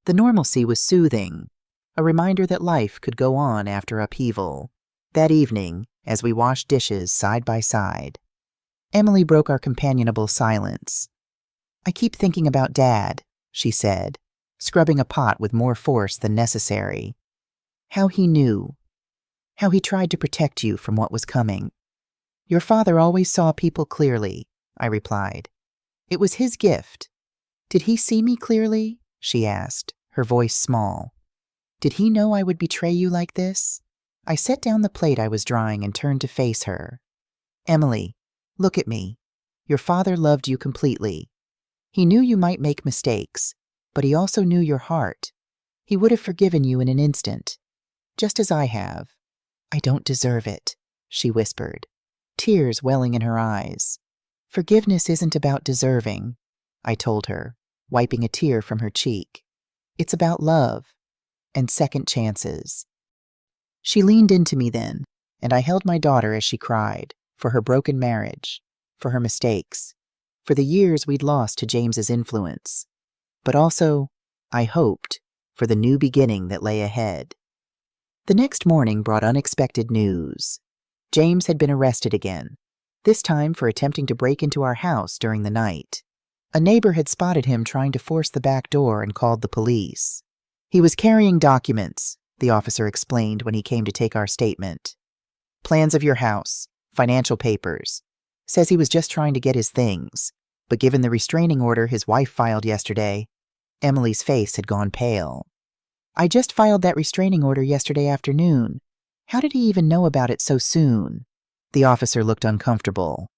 S1: The normalcy was soothing, a reminder that life could go on after upheaval. That evening, as we washed dishes side by side, Emily broke our companionable silence. "I keep thinking about Dad," she said, scrubbing a pot with more force than necessary. "How he knew. How he tried to protect you from what was coming." "Your father always saw people clearly," I replied. "It was his gift." "Did he see me clearly?" she asked, her voice small. "Did he know I would betray you like this?" I set down the plate I was drying and turned to face her. "Emily, look at me. Your father loved you completely. He knew you might make mistakes, but he also knew your heart. He would have forgiven you in an instant, just as I have." "I don't deserve it," she whispered, tears welling in her eyes. "Forgiveness isn't about deserving," I told her, wiping a tear from her cheek. "It's about love and second chances." She leaned into me then, and I held my daughter as she cried, for her broken marriage, for her mistakes, for the years we'd lost to James's influence, but also, I hoped, for the new beginning that lay ahead. The next morning brought unexpected news. James had been arrested again, this time for attempting to break into our house during the night. A neighbor had spotted him trying to force the back door and called the police. "He was carrying documents," the officer explained when he came to take our statement. "Plans of your house, financial papers. Says he was just trying to get his things, but given the restraining order his wife filed yesterday," Emily's face had gone pale. "I just filed that restraining order yesterday afternoon. How did he even know about it so soon?" The officer looked uncomfortable.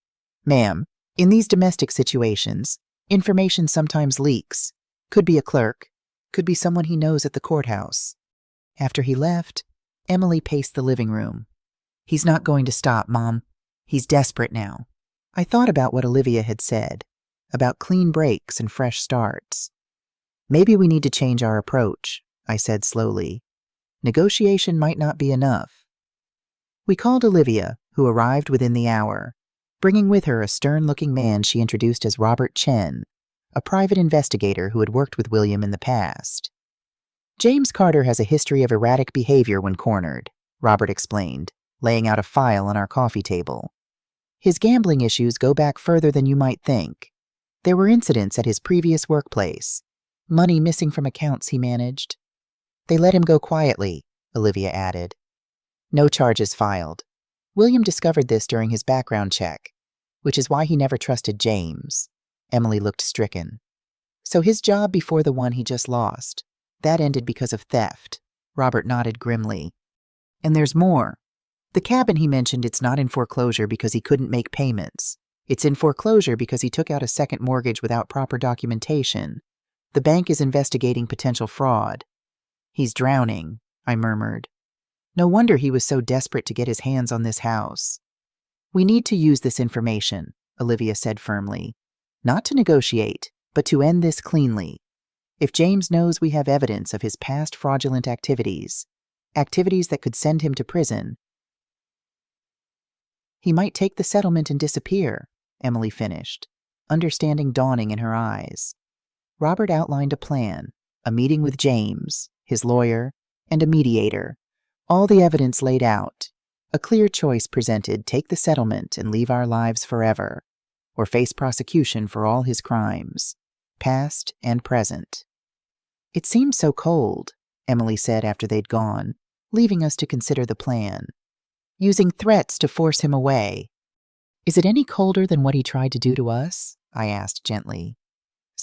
S1: "Ma'am, in these domestic situations, information sometimes leaks. Could be a clerk, could be someone he knows at the courthouse." After he left, Emily paced the living room. "He's not going to stop, Mom. He's desperate now." I thought about what Olivia had said, about clean breaks and fresh starts. "Maybe we need to change our approach," I said slowly. "Negotiation might not be enough." We called Olivia, who arrived within the hour, bringing with her a stern-looking man she introduced as Robert Chen, a private investigator who had worked with William in the past. "James Carter has a history of erratic behavior when cornered," Robert explained, laying out a file on our coffee table. "His gambling issues go back further than you might think. There were incidents at his previous workplace, money missing from accounts he managed. They let him go quietly," Olivia added. "No charges filed. William discovered this during his background check, which is why he never trusted James." Emily looked stricken. "So his job before the one he just lost, that ended because of theft." Robert nodded grimly. "And there's more. The cabin he mentioned, it's not in foreclosure because he couldn't make payments. It's in foreclosure because he took out a second mortgage without proper documentation. The bank is investigating potential fraud." "He's drowning," I murmured. "No wonder he was so desperate to get his hands on this house." "We need to use this information," Olivia said firmly. "Not to negotiate, but to end this cleanly. If James knows we have evidence of his past fraudulent activities that could send him to prison, he might take the settlement and disappear," Emily finished, understanding dawning in her eyes. Robert outlined a plan, a meeting with James, his lawyer, and a mediator, all the evidence laid out, a clear choice presented: take the settlement and leave our lives forever, or face prosecution for all his crimes, past and present. "It seems so cold," Emily said after they'd gone, leaving us to consider the plan. "Using threats to force him away. Is it any colder than what he tried to do to us?" I asked gently.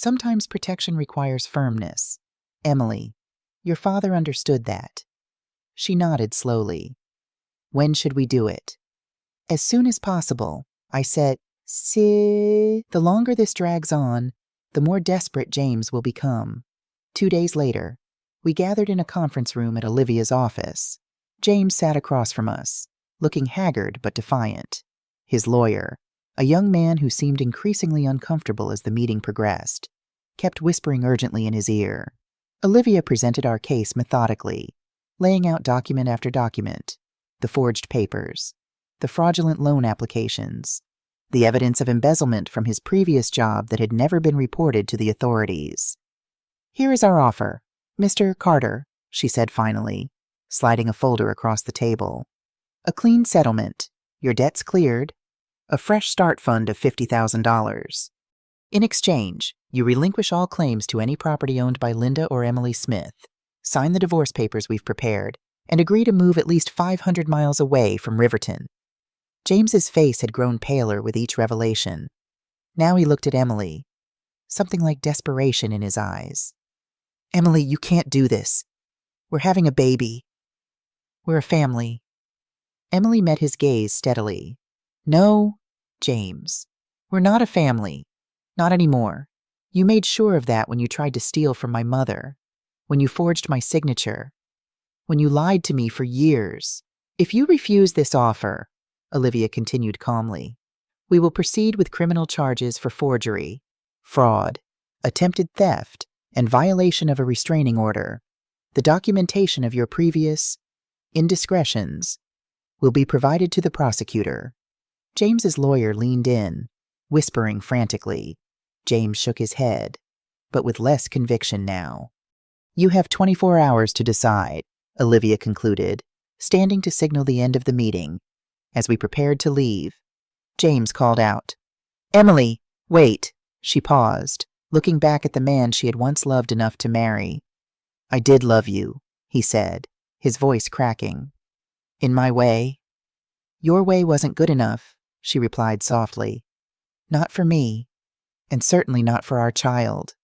S1: Sometimes protection requires firmness. Emily, your father understood that. She nodded slowly. When should we do it? As soon as possible, I said. The longer this drags on, the more desperate James will become. 2 days later, we gathered in a conference room at Olivia's office. James sat across from us, looking haggard but defiant. His lawyer, a young man who seemed increasingly uncomfortable as the meeting progressed, kept whispering urgently in his ear. Olivia presented our case methodically, laying out document after document, the forged papers, the fraudulent loan applications, the evidence of embezzlement from his previous job that had never been reported to the authorities. Here is our offer, Mr. Carter, she said finally, sliding a folder across the table. A clean settlement, your debts cleared, a fresh start fund of $50,000. In exchange, you relinquish all claims to any property owned by Linda or Emily Smith, sign the divorce papers we've prepared, and agree to move at least 500 miles away from Riverton. James's face had grown paler with each revelation. Now he looked at Emily, something like desperation in his eyes. Emily, you can't do this. We're having a baby. We're a family. Emily met his gaze steadily. No, James, we're not a family. Not anymore. You made sure of that when you tried to steal from my mother, when you forged my signature, when you lied to me for years. If you refuse this offer, Olivia continued calmly, we will proceed with criminal charges for forgery, fraud, attempted theft, and violation of a restraining order. The documentation of your previous indiscretions will be provided to the prosecutor. James's lawyer leaned in, whispering frantically. James shook his head, but with less conviction now. You have 24 hours to decide, Olivia concluded, standing to signal the end of the meeting. As we prepared to leave, James called out, Emily, wait. She paused, looking back at the man she had once loved enough to marry. I did love you, he said, his voice cracking. In my way? Your way wasn't good enough, she replied softly. Not for me, and certainly not for our child.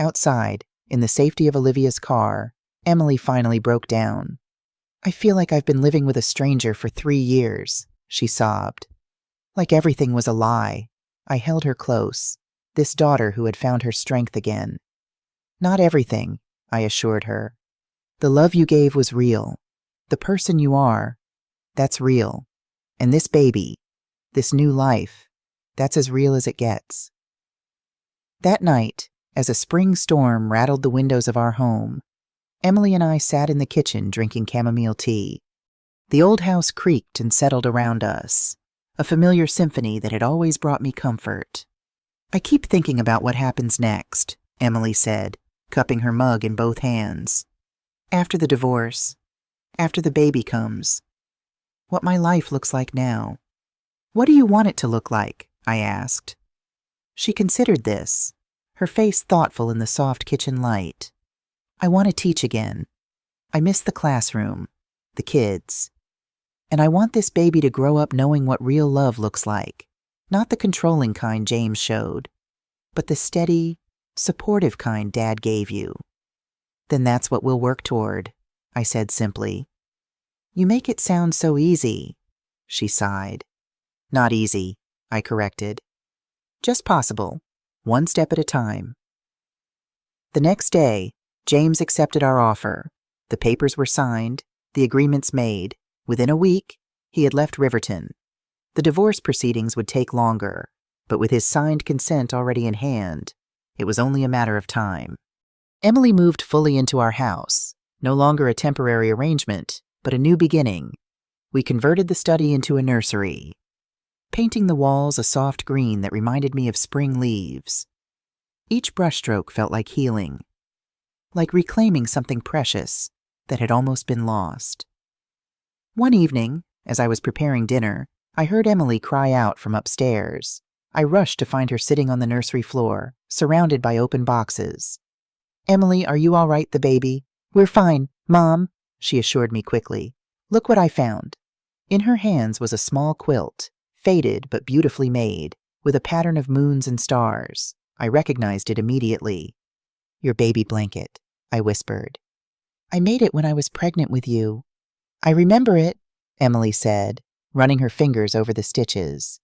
S1: Outside, in the safety of Olivia's car, Emily finally broke down. I feel like I've been living with a stranger for 3 years, she sobbed. Like everything was a lie. I held her close, this daughter who had found her strength again. Not everything, I assured her. The love you gave was real. The person you are, that's real. And this baby, this new life, that's as real as it gets. That night, as a spring storm rattled the windows of our home, Emily and I sat in the kitchen drinking chamomile tea. The old house creaked and settled around us, a familiar symphony that had always brought me comfort. I keep thinking about what happens next, Emily said, cupping her mug in both hands. After the divorce, after the baby comes, what my life looks like now. What do you want it to look like? I asked. She considered this, her face thoughtful in the soft kitchen light. I want to teach again. I miss the classroom, the kids. And I want this baby to grow up knowing what real love looks like. Not the controlling kind James showed, but the steady, supportive kind Dad gave you. Then that's what we'll work toward, I said simply. You make it sound so easy, she sighed. Not easy, I corrected. Just possible, one step at a time. The next day, James accepted our offer. The papers were signed, the agreements made. Within a week, he had left Riverton. The divorce proceedings would take longer, but with his signed consent already in hand, it was only a matter of time. Emily moved fully into our house, no longer a temporary arrangement, but a new beginning. We converted the study into a nursery, painting the walls a soft green that reminded me of spring leaves. Each brushstroke felt like healing, like reclaiming something precious that had almost been lost. One evening, as I was preparing dinner, I heard Emily cry out from upstairs. I rushed to find her sitting on the nursery floor, surrounded by open boxes. Emily, are you all right, the baby? We're fine, Mom, she assured me quickly. Look what I found. In her hands was a small quilt, faded but beautifully made, with a pattern of moons and stars. I recognized it immediately. "Your baby blanket," I whispered. "I made it when I was pregnant with you." "I remember it," Emily said, running her fingers over the stitches.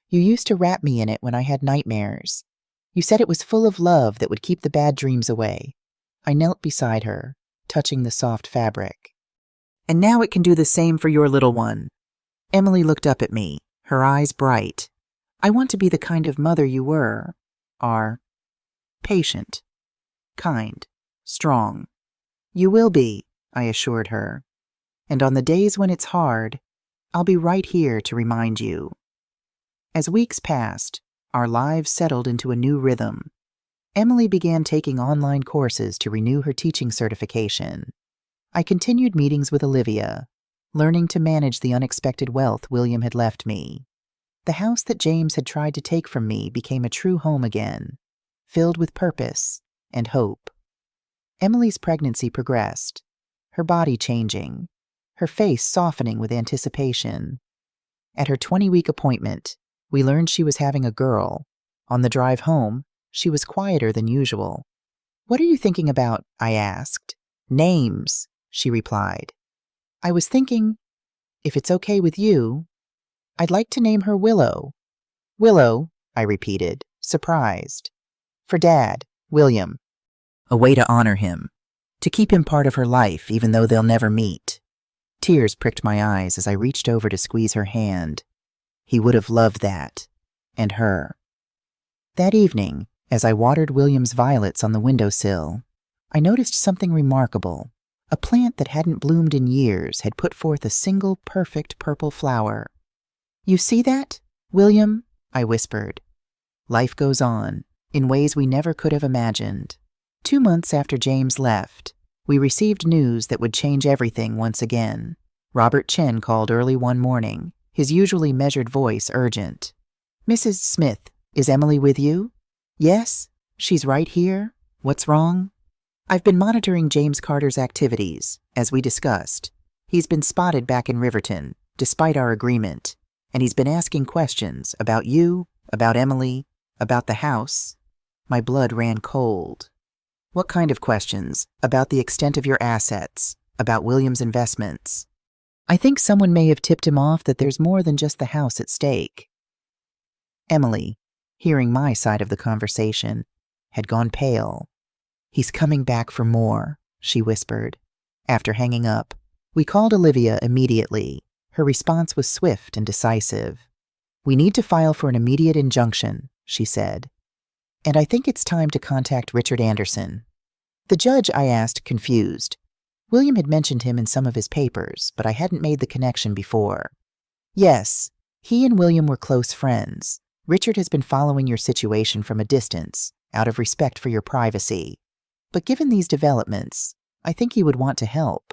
S1: "You used to wrap me in it when I had nightmares. You said it was full of love that would keep the bad dreams away." I knelt beside her, touching the soft fabric. "And now it can do the same for your little one." Emily looked up at me, her eyes bright. "I want to be the kind of mother you are. Patient, kind, strong." "You will be," I assured her. "And on the days when it's hard, I'll be right here to remind you." As weeks passed, our lives settled into a new rhythm. Emily began taking online courses to renew her teaching certification. I continued meetings with Olivia, learning to manage the unexpected wealth William had left me. The house that James had tried to take from me became a true home again, filled with purpose and hope. Emily's pregnancy progressed, her body changing, her face softening with anticipation. At her 20-week appointment, we learned she was having a girl. On the drive home, she was quieter than usual. "What are you thinking about?" I asked. "Names," she replied. "I was thinking, if it's okay with you, I'd like to name her Willow." "Willow," I repeated, surprised. "For Dad, William." A way to honor him, to keep him part of her life even though they'll never meet. Tears pricked my eyes as I reached over to squeeze her hand. He would have loved that, and her. That evening, as I watered William's violets on the windowsill, I noticed something remarkable. A plant that hadn't bloomed in years had put forth a single perfect purple flower. "You see that, William?" I whispered. Life goes on, in ways we never could have imagined. 2 months after James left, we received news that would change everything once again. Robert Chen called early one morning, his usually measured voice urgent. "Mrs. Smith, is Emily with you?" "Yes, she's right here. What's wrong?" "I've been monitoring James Carter's activities, as we discussed. He's been spotted back in Riverton, despite our agreement, and he's been asking questions about you, about Emily, about the house." My blood ran cold. "What kind of questions? About the extent of your assets? About William's investments?" "I think someone may have tipped him off that there's more than just the house at stake." Emily, hearing my side of the conversation, had gone pale. "He's coming back for more," she whispered. After hanging up, we called Olivia immediately. Her response was swift and decisive. "We need to file for an immediate injunction," she said. "And I think it's time to contact Richard Anderson." "The judge?" I asked, confused. William had mentioned him in some of his papers, but I hadn't made the connection before. "Yes, he and William were close friends. Richard has been following your situation from a distance, out of respect for your privacy. But given these developments, I think he would want to help."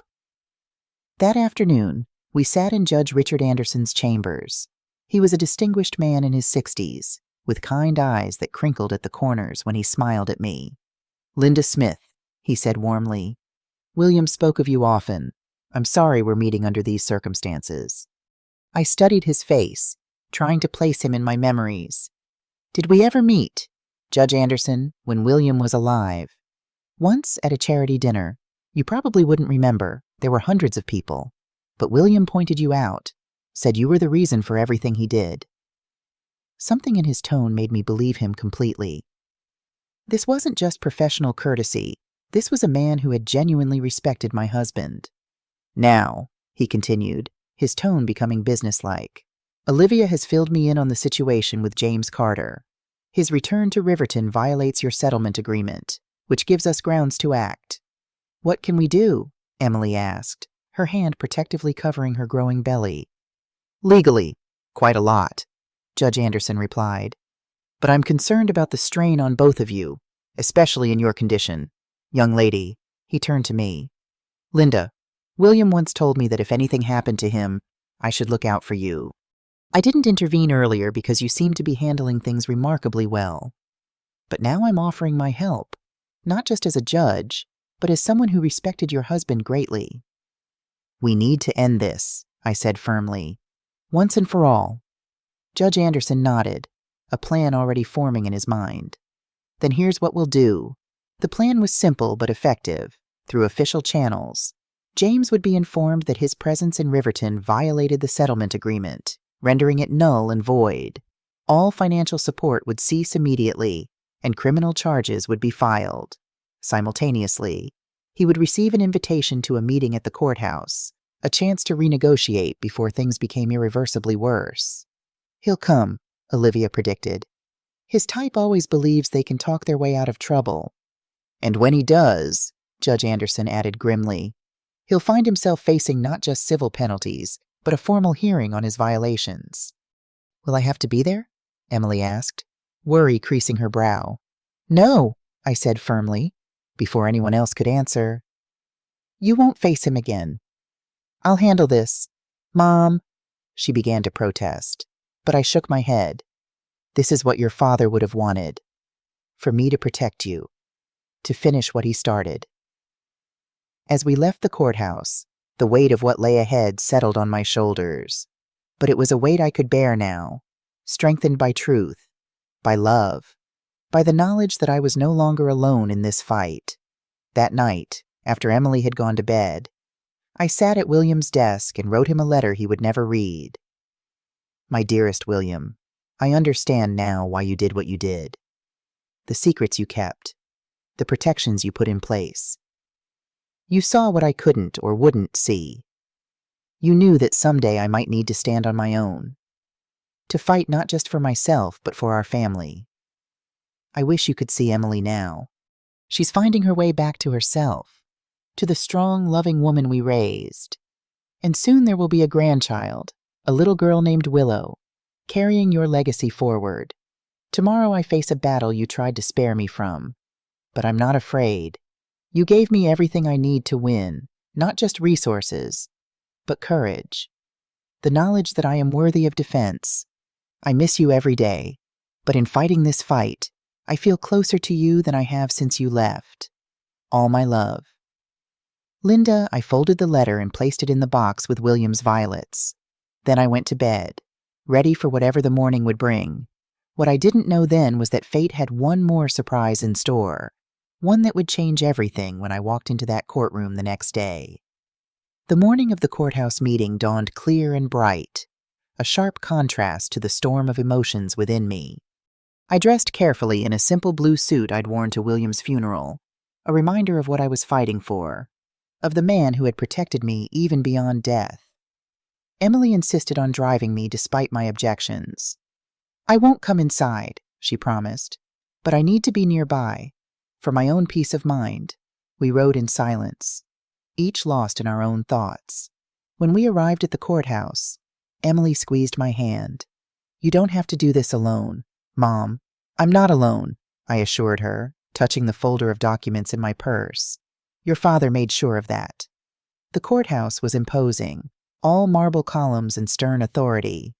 S1: That afternoon, we sat in Judge Richard Anderson's chambers. He was a distinguished man in his 60s, with kind eyes that crinkled at the corners when he smiled at me. "Linda Smith," he said warmly. "William spoke of you often. I'm sorry we're meeting under these circumstances." I studied his face, trying to place him in my memories. "Did we ever meet, Judge Anderson, when William was alive?" "Once at a charity dinner. You probably wouldn't remember. There were hundreds of people. But William pointed you out, said you were the reason for everything he did." Something in his tone made me believe him completely. This wasn't just professional courtesy. This was a man who had genuinely respected my husband. "Now," he continued, his tone becoming businesslike, "Olivia has filled me in on the situation with James Carter. His return to Riverton violates your settlement agreement, which gives us grounds to act." "What can we do?" Emily asked, her hand protectively covering her growing belly. "Legally, quite a lot," Judge Anderson replied. "But I'm concerned about the strain on both of you, especially in your condition. Young lady," he turned to me. "Linda, William once told me that if anything happened to him, I should look out for you. I didn't intervene earlier because you seemed to be handling things remarkably well. But now I'm offering my help, not just as a judge, but as someone who respected your husband greatly." "We need to end this," I said firmly. "Once and for all." Judge Anderson nodded, a plan already forming in his mind. Then here's what we'll do. The plan was simple but effective. Through official channels, James would be informed that his presence in Riverton violated the settlement agreement, rendering it null and void. All financial support would cease immediately, and criminal charges would be filed. Simultaneously, he would receive an invitation to a meeting at the courthouse, a chance to renegotiate before things became irreversibly worse. He'll come, Olivia predicted. His type always believes they can talk their way out of trouble. And when he does, Judge Anderson added grimly, he'll find himself facing not just civil penalties, but a formal hearing on his violations. Will I have to be there? Emily asked, worry creasing her brow. No, I said firmly, before anyone else could answer. You won't face him again. I'll handle this. Mom, she began to protest, but I shook my head. This is what your father would have wanted. For me to protect you. To finish what he started. As we left the courthouse, the weight of what lay ahead settled on my shoulders. But it was a weight I could bear now, strengthened by truth, by love, by the knowledge that I was no longer alone in this fight. That night, after Emily had gone to bed, I sat at William's desk and wrote him a letter he would never read. My dearest William, I understand now why you did what you did. The secrets you kept, the protections you put in place. You saw what I couldn't or wouldn't see. You knew that someday I might need to stand on my own, to fight not just for myself but for our family. I wish you could see Emily now. She's finding her way back to herself, to the strong, loving woman we raised. And soon there will be a grandchild, a little girl named Willow, carrying your legacy forward. Tomorrow I face a battle you tried to spare me from. But I'm not afraid. You gave me everything I need to win, not just resources, but courage. The knowledge that I am worthy of defense. I miss you every day, but in fighting this fight, I feel closer to you than I have since you left. All my love. Linda, I folded the letter and placed it in the box with William's violets. Then I went to bed, ready for whatever the morning would bring. What I didn't know then was that fate had one more surprise in store, one that would change everything when I walked into that courtroom the next day. The morning of the courthouse meeting dawned clear and bright, a sharp contrast to the storm of emotions within me. I dressed carefully in a simple blue suit I'd worn to William's funeral, a reminder of what I was fighting for, of the man who had protected me even beyond death. Emily insisted on driving me despite my objections. I won't come inside, she promised, but I need to be nearby. For my own peace of mind, we rode in silence, each lost in our own thoughts. When we arrived at the courthouse, Emily squeezed my hand. You don't have to do this alone, Mom. I'm not alone, I assured her, touching the folder of documents in my purse. Your father made sure of that. The courthouse was imposing, all marble columns and stern authority.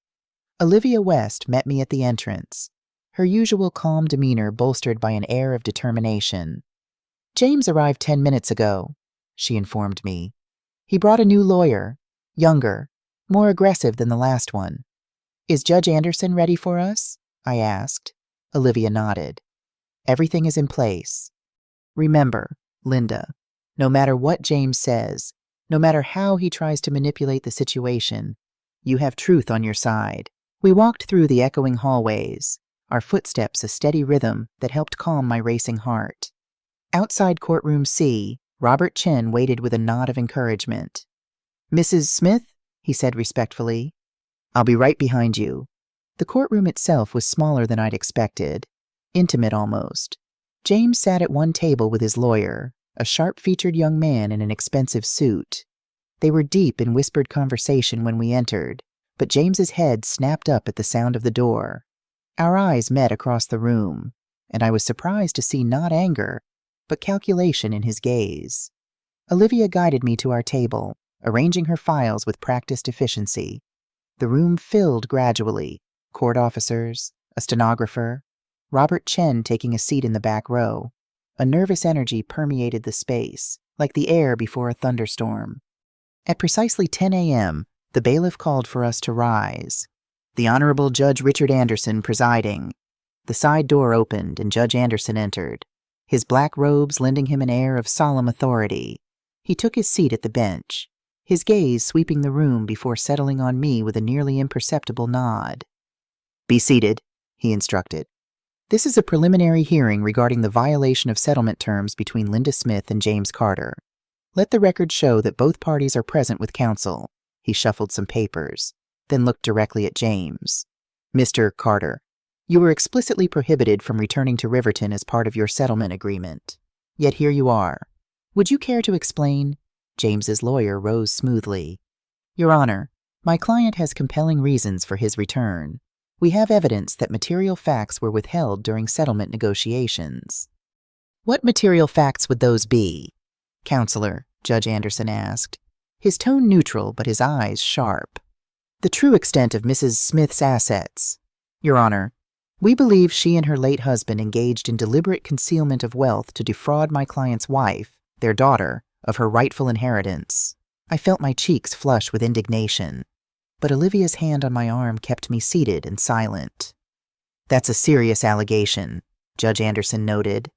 S1: Olivia West met me at the entrance, her usual calm demeanor bolstered by an air of determination. James arrived 10 minutes ago, she informed me. He brought a new lawyer, younger, more aggressive than the last one. Is Judge Anderson ready for us? I asked. Olivia nodded. Everything is in place. Remember, Linda, no matter what James says, no matter how he tries to manipulate the situation, you have truth on your side. We walked through the echoing hallways, our footsteps a steady rhythm that helped calm my racing heart. Outside Courtroom C, Robert Chen waited with a nod of encouragement. Mrs. Smith, he said respectfully, I'll be right behind you. The courtroom itself was smaller than I'd expected, intimate almost. James sat at one table with his lawyer, a sharp-featured young man in an expensive suit. They were deep in whispered conversation when we entered, but James's head snapped up at the sound of the door. Our eyes met across the room, and I was surprised to see not anger, but calculation in his gaze. Olivia guided me to our table, arranging her files with practiced efficiency. The room filled gradually, court officers, a stenographer, Robert Chen taking a seat in the back row. A nervous energy permeated the space, like the air before a thunderstorm. At precisely 10 a.m., the bailiff called for us to rise. The Honorable Judge Richard Anderson presiding. The side door opened and Judge Anderson entered, his black robes lending him an air of solemn authority. He took his seat at the bench, his gaze sweeping the room before settling on me with a nearly imperceptible nod. "Be seated," he instructed. "This is a preliminary hearing regarding the violation of settlement terms between Linda Smith and James Carter. Let the record show that both parties are present with counsel." He shuffled some papers, then looked directly at James. "Mr. Carter, you were explicitly prohibited from returning to Riverton as part of your settlement agreement. Yet here you are. Would you care to explain?" James's lawyer rose smoothly. "Your Honor, my client has compelling reasons for his return. We have evidence that material facts were withheld during settlement negotiations." "What material facts would those be?" "Counselor," Judge Anderson asked, his tone neutral but his eyes sharp. "The true extent of Mrs. Smith's assets. Your Honor, we believe she and her late husband engaged in deliberate concealment of wealth to defraud my client's wife, their daughter, of her rightful inheritance." I felt my cheeks flush with indignation, but Olivia's hand on my arm kept me seated and silent. "That's a serious allegation," Judge Anderson noted.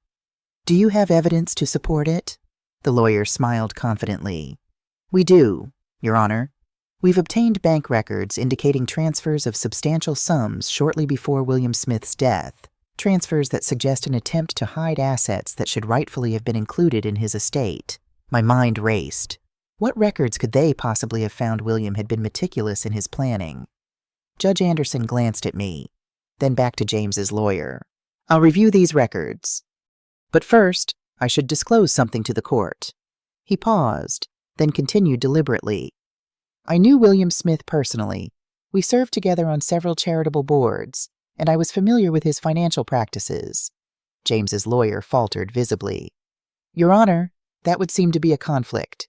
S1: "Do you have evidence to support it?" The lawyer smiled confidently. "We do, Your Honor. We've obtained bank records indicating transfers of substantial sums shortly before William Smith's death, transfers that suggest an attempt to hide assets that should rightfully have been included in his estate." My mind raced. What records could they possibly have found William had been meticulous in his planning? Judge Anderson glanced at me, then back to James's lawyer. "I'll review these records. But first, I should disclose something to the court." He paused, then continued deliberately. "I knew William Smith personally. We served together on several charitable boards, and I was familiar with his financial practices." James's lawyer faltered visibly. "Your Honor, that would seem to be a conflict."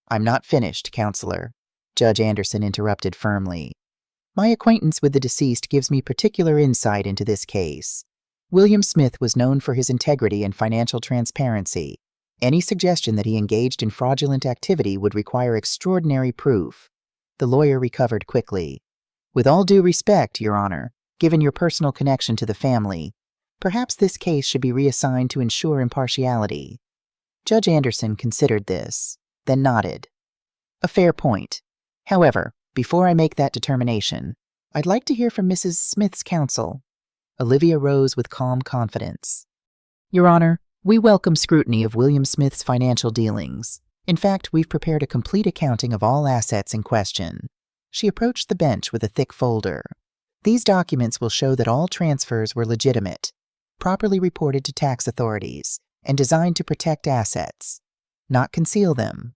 S1: "I'm not finished, Counselor," Judge Anderson interrupted firmly. "My acquaintance with the deceased gives me particular insight into this case. William Smith was known for his integrity and financial transparency. Any suggestion that he engaged in fraudulent activity would require extraordinary proof." The lawyer recovered quickly. "With all due respect, Your Honor, given your personal connection to the family, perhaps this case should be reassigned to ensure impartiality." Judge Anderson considered this, then nodded. "A fair point. However, before I make that determination, I'd like to hear from Mrs. Smith's counsel." Olivia rose with calm confidence. "Your Honor, we welcome scrutiny of William Smith's financial dealings. In fact, we've prepared a complete accounting of all assets in question." She approached the bench with a thick folder. "These documents will show that all transfers were legitimate, properly reported to tax authorities, and designed to protect assets, not conceal them."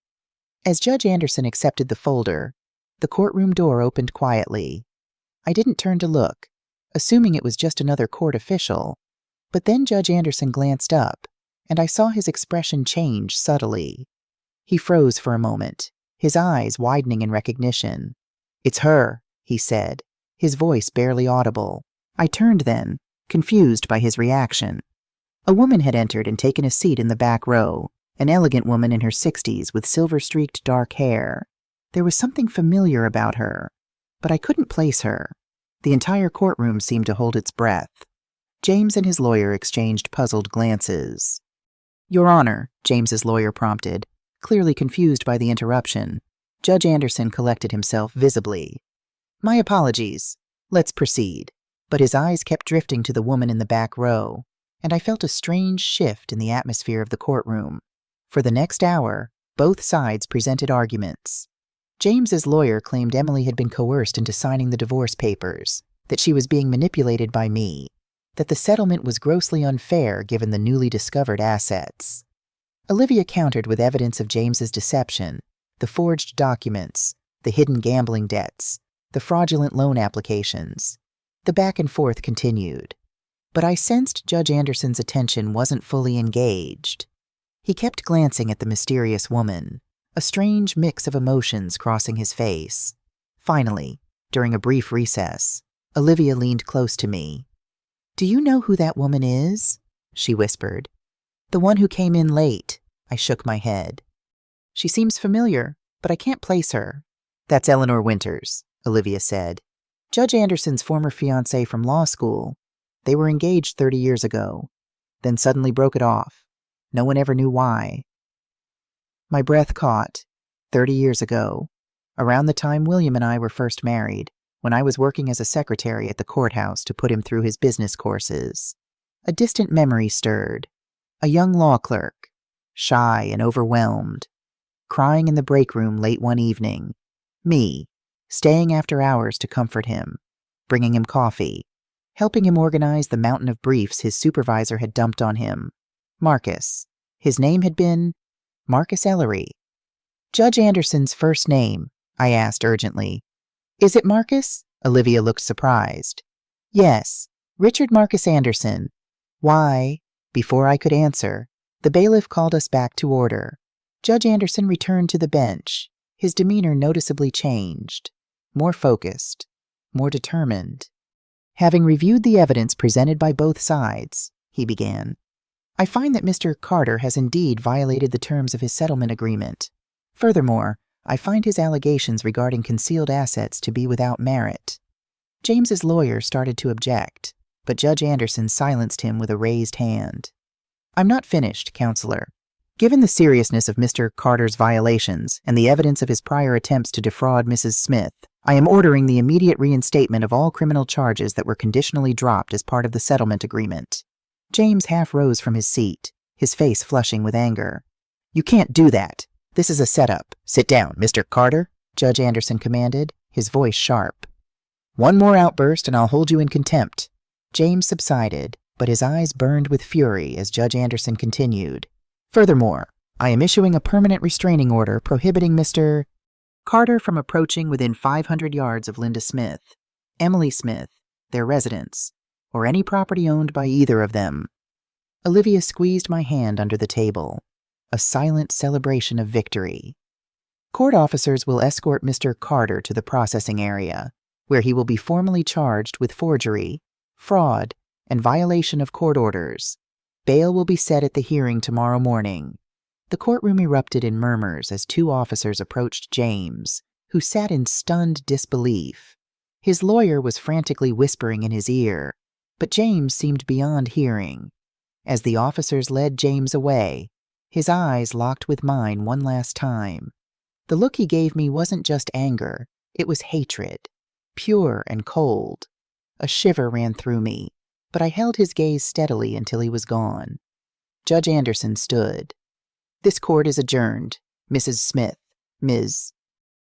S1: As Judge Anderson accepted the folder, the courtroom door opened quietly. I didn't turn to look, assuming it was just another court official, but then Judge Anderson glanced up, and I saw his expression change subtly. He froze for a moment, his eyes widening in recognition. "It's her," he said, his voice barely audible. I turned then, confused by his reaction. A woman had entered and taken a seat in the back row, an elegant woman in her 60s with silver-streaked dark hair. There was something familiar about her, but I couldn't place her. The entire courtroom seemed to hold its breath. James and his lawyer exchanged puzzled glances. "Your Honor," James's lawyer prompted, clearly confused by the interruption. Judge Anderson collected himself visibly. "My apologies. Let's proceed." But his eyes kept drifting to the woman in the back row, and I felt a strange shift in the atmosphere of the courtroom. For the next hour, both sides presented arguments. James's lawyer claimed Emily had been coerced into signing the divorce papers, that she was being manipulated by me, that the settlement was grossly unfair given the newly discovered assets. Olivia countered with evidence of James's deception, the forged documents, the hidden gambling debts, the fraudulent loan applications. The back and forth continued, but I sensed Judge Anderson's attention wasn't fully engaged. He kept glancing at the mysterious woman, a strange mix of emotions crossing his face. Finally, during a brief recess, Olivia leaned close to me. "Do you know who that woman is?" she whispered. "The one who came in late." I shook my head. "She seems familiar, but I can't place her." "That's Eleanor Winters," Olivia said. "Judge Anderson's former fiancée from law school. They were engaged 30 years ago, then suddenly broke it off. No one ever knew why. My breath caught. 30 years ago, around the time William and I were first married, when I was working as a secretary at the courthouse to put him through his business courses. A distant memory stirred. A young law clerk, shy and overwhelmed, crying in the break room late one evening. Me, staying after hours to comfort him, bringing him coffee, helping him organize the mountain of briefs his supervisor had dumped on him. Marcus. His name had been Marcus Ellery. Judge Anderson's first name, I asked urgently. Is it Marcus? Olivia looked surprised. Yes, Richard Marcus Anderson. Why? Before I could answer, the bailiff called us back to order. Judge Anderson returned to the bench. His demeanor noticeably changed. More focused. More determined. Having reviewed the evidence presented by both sides, he began, I find that Mr. Carter has indeed violated the terms of his settlement agreement. Furthermore, I find his allegations regarding concealed assets to be without merit. James's lawyer started to object, but Judge Anderson silenced him with a raised hand. I'm not finished, Counselor. Given the seriousness of Mr. Carter's violations and the evidence of his prior attempts to defraud Mrs. Smith, I am ordering the immediate reinstatement of all criminal charges that were conditionally dropped as part of the settlement agreement. James half rose from his seat, his face flushing with anger. You can't do that. This is a setup. Sit down, Mr. Carter, Judge Anderson commanded, his voice sharp. One more outburst and I'll hold you in contempt. James subsided, but his eyes burned with fury as Judge Anderson continued. Furthermore, I am issuing a permanent restraining order prohibiting Mr. Carter from approaching within 500 yards of Linda Smith, Emily Smith, their residence, or any property owned by either of them. Olivia squeezed my hand under the table, a silent celebration of victory. Court officers will escort Mr. Carter to the processing area, where he will be formally charged with forgery, fraud, and violation of court orders. Bail will be set at the hearing tomorrow morning. The courtroom erupted in murmurs as two officers approached James, who sat in stunned disbelief. His lawyer was frantically whispering in his ear, but James seemed beyond hearing. As the officers led James away, his eyes locked with mine one last time. The look he gave me wasn't just anger, it was hatred, pure and cold. A shiver ran through me, but I held his gaze steadily until he was gone. Judge Anderson stood. This court is adjourned. Mrs. Smith, Ms.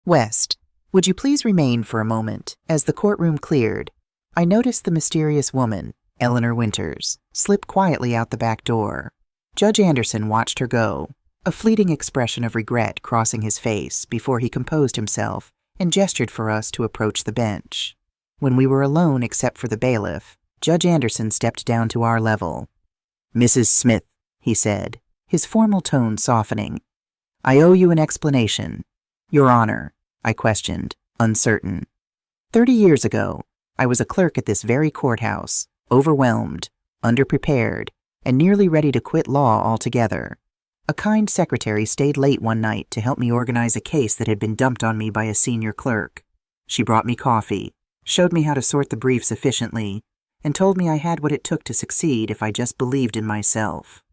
S1: West, would you please remain for a moment? As the courtroom cleared, I noticed the mysterious woman, Eleanor Winters, slip quietly out the back door. Judge Anderson watched her go, a fleeting expression of regret crossing his face before he composed himself and gestured for us to approach the bench. When we were alone except for the bailiff, Judge Anderson stepped down to our level. Mrs. Smith, he said, his formal tone softening. I owe you an explanation. Your Honor, I questioned, uncertain. 30 years ago, I was a clerk at this very courthouse, overwhelmed, underprepared, and nearly ready to quit law altogether. A kind secretary stayed late one night to help me organize a case that had been dumped on me by a senior clerk. She brought me coffee, showed me how to sort the briefs efficiently, and told me I had what it took to succeed if I just believed in myself.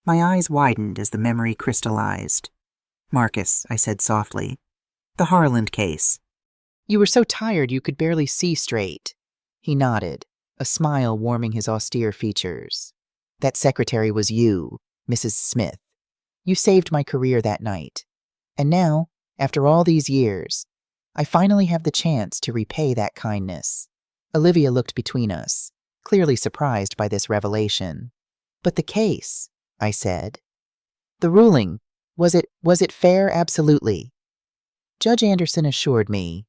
S1: My eyes widened as the memory crystallized. Marcus, I said softly. The Harland case. You were so tired you could barely see straight. He nodded, a smile warming his austere features. That secretary was you, Mrs. Smith. You saved my career that night. And now, after all these years, I finally have the chance to repay that kindness. Olivia looked between us, clearly surprised by this revelation. But the case, I said. The ruling, was it fair? Absolutely. Judge Anderson assured me.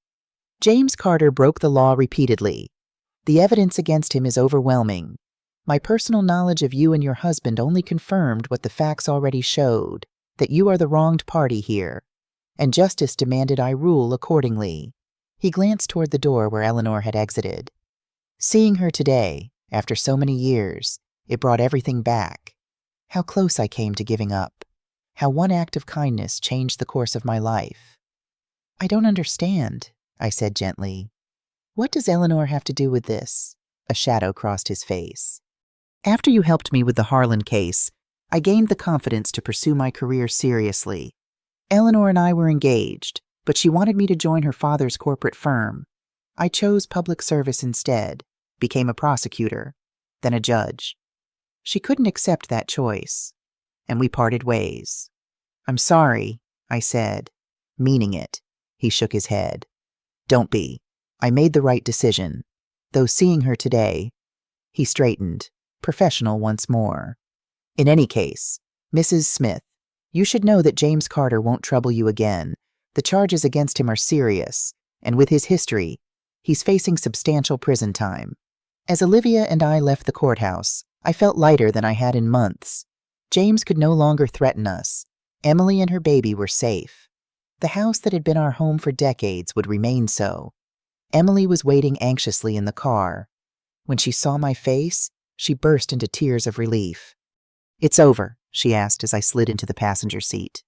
S1: James Carter broke the law repeatedly. The evidence against him is overwhelming. My personal knowledge of you and your husband only confirmed what the facts already showed, that you are the wronged party here, and justice demanded I rule accordingly. He glanced toward the door where Eleanor had exited. Seeing her today, after so many years, it brought everything back. How close I came to giving up. How one act of kindness changed the course of my life. I don't understand, I said gently. What does Eleanor have to do with this? A shadow crossed his face. After you helped me with the Harlan case, I gained the confidence to pursue my career seriously. Eleanor and I were engaged, but she wanted me to join her father's corporate firm. I chose public service instead, became a prosecutor, then a judge. She couldn't accept that choice, and we parted ways. I'm sorry, I said, meaning it. He shook his head. Don't be. I made the right decision. Though seeing her today, he straightened, professional once more. In any case, Mrs. Smith, you should know that James Carter won't trouble you again. The charges against him are serious, and with his history, he's facing substantial prison time. As Olivia and I left the courthouse, I felt lighter than I had in months. James could no longer threaten us. Emily and her baby were safe. The house that had been our home for decades would remain so. Emily was waiting anxiously in the car. When she saw my face, she burst into tears of relief. It's over, she asked as I slid into the passenger seat.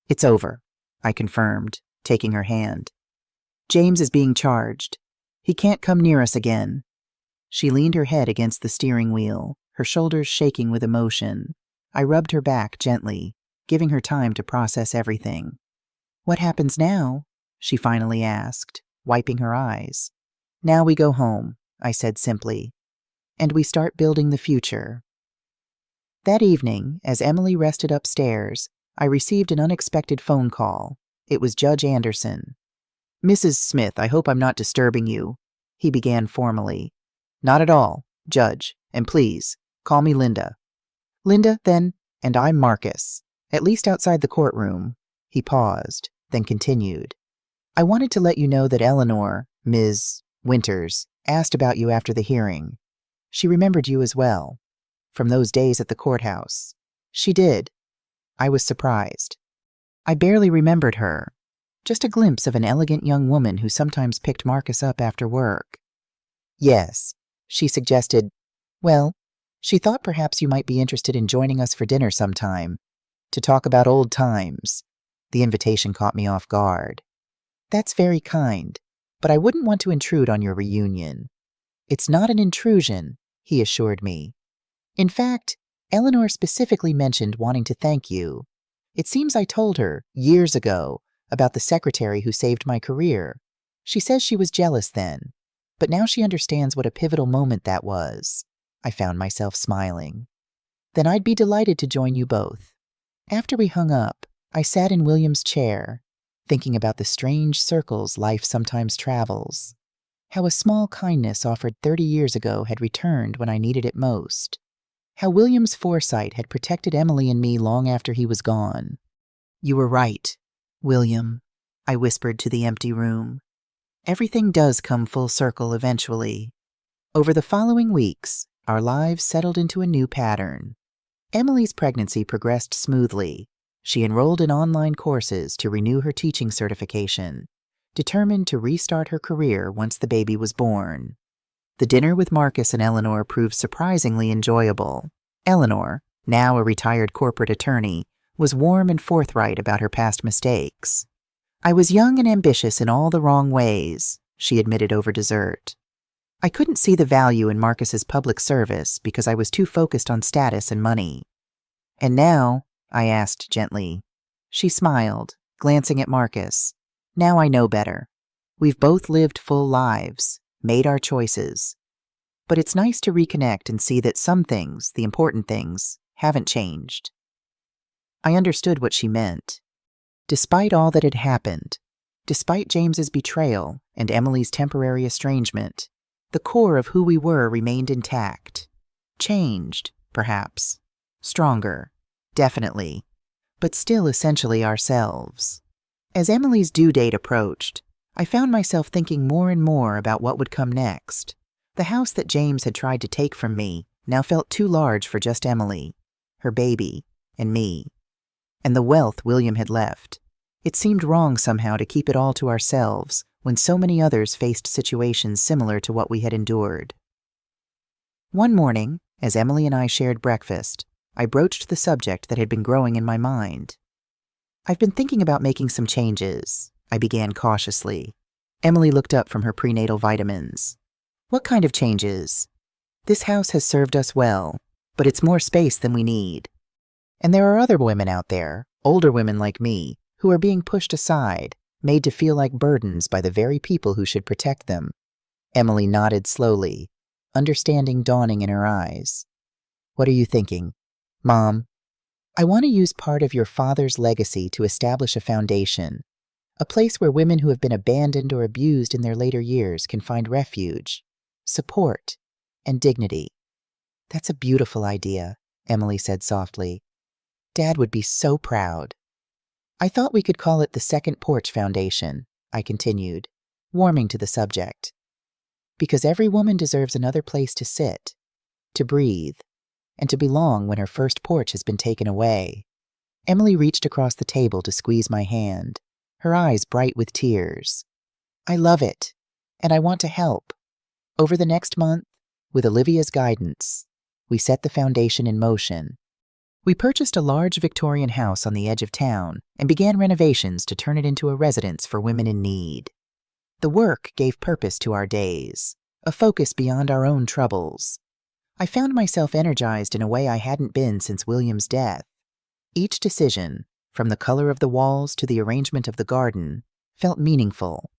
S1: It's over, I confirmed, taking her hand. James is being charged. He can't come near us again. She leaned her head against the steering wheel, her shoulders shaking with emotion. I rubbed her back gently, giving her time to process everything. What happens now? She finally asked, wiping her eyes. Now we go home, I said simply, and we start building the future. That evening, as Emily rested upstairs, I received an unexpected phone call. It was Judge Anderson. Mrs. Smith, I hope I'm not disturbing you, he began formally. Not at all, Judge, and please, call me Linda. Linda, then, and I'm Marcus, at least outside the courtroom. He paused, then continued. I wanted to let you know that Eleanor, Ms. Winters, asked about you after the hearing. She remembered you as well, from those days at the courthouse. She did. I was surprised. I barely remembered her, just a glimpse of an elegant young woman who sometimes picked Marcus up after work. Yes, she suggested, well, she thought perhaps you might be interested in joining us for dinner sometime, to talk about old times. The invitation caught me off guard. That's very kind, but I wouldn't want to intrude on your reunion. It's not an intrusion, he assured me. In fact, Eleanor specifically mentioned wanting to thank you. It seems I told her, years ago, about the secretary who saved my career. She says she was jealous then, but now she understands what a pivotal moment that was. I found myself smiling. Then I'd be delighted to join you both. After we hung up, I sat in William's chair, thinking about the strange circles life sometimes travels. How a small kindness offered 30 years ago had returned when I needed it most. How William's foresight had protected Emily and me long after he was gone. You were right, William, I whispered to the empty room. Everything does come full circle eventually. Over the following weeks, our lives settled into a new pattern. Emily's pregnancy progressed smoothly. She enrolled in online courses to renew her teaching certification, determined to restart her career once the baby was born. The dinner with Marcus and Eleanor proved surprisingly enjoyable. Eleanor, now a retired corporate attorney, was warm and forthright about her past mistakes. I was young and ambitious in all the wrong ways, she admitted over dessert. I couldn't see the value in Marcus's public service because I was too focused on status and money. And now, I asked gently. She smiled, glancing at Marcus. Now I know better. We've both lived full lives, made our choices. But it's nice to reconnect and see that some things, the important things, haven't changed. I understood what she meant. Despite all that had happened, despite James's betrayal and Emily's temporary estrangement, the core of who we were remained intact. Changed, perhaps. Stronger, definitely, but still essentially ourselves. As Emily's due date approached, I found myself thinking more and more about what would come next. The house that James had tried to take from me now felt too large for just Emily, her baby, and me. And the wealth William had left. It seemed wrong somehow to keep it all to ourselves when so many others faced situations similar to what we had endured. One morning, as Emily and I shared breakfast, I broached the subject that had been growing in my mind. I've been thinking about making some changes, I began cautiously. Emily looked up from her prenatal vitamins. What kind of changes? This house has served us well, but it's more space than we need. And there are other women out there, older women like me, who are being pushed aside, made to feel like burdens by the very people who should protect them. Emily nodded slowly, understanding dawning in her eyes. What are you thinking? Mom, I want to use part of your father's legacy to establish a foundation, a place where women who have been abandoned or abused in their later years can find refuge, support, and dignity. That's a beautiful idea, Emily said softly. Dad would be so proud. I thought we could call it the Second Porch Foundation, I continued, warming to the subject. Because every woman deserves another place to sit, to breathe, and to belong when her first porch has been taken away. Emily reached across the table to squeeze my hand, her eyes bright with tears. I love it, and I want to help. Over the next month, with Olivia's guidance, we set the foundation in motion. We purchased a large Victorian house on the edge of town and began renovations to turn it into a residence for women in need. The work gave purpose to our days, a focus beyond our own troubles. I found myself energized in a way I hadn't been since William's death. Each decision, from the color of the walls to the arrangement of the garden, felt meaningful,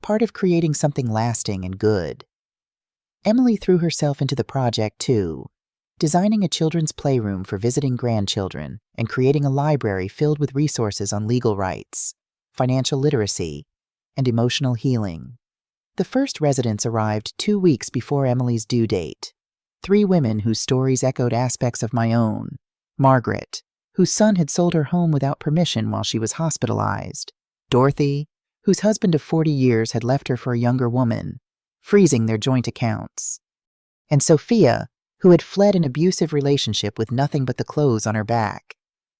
S1: part of creating something lasting and good. Emily threw herself into the project too, designing a children's playroom for visiting grandchildren and creating a library filled with resources on legal rights, financial literacy, and emotional healing. The first residents arrived 2 weeks before Emily's due date. 3 women whose stories echoed aspects of my own. Margaret, whose son had sold her home without permission while she was hospitalized. Dorothy, whose husband of 40 years had left her for a younger woman, freezing their joint accounts. And Sophia, who had fled an abusive relationship with nothing but the clothes on her back.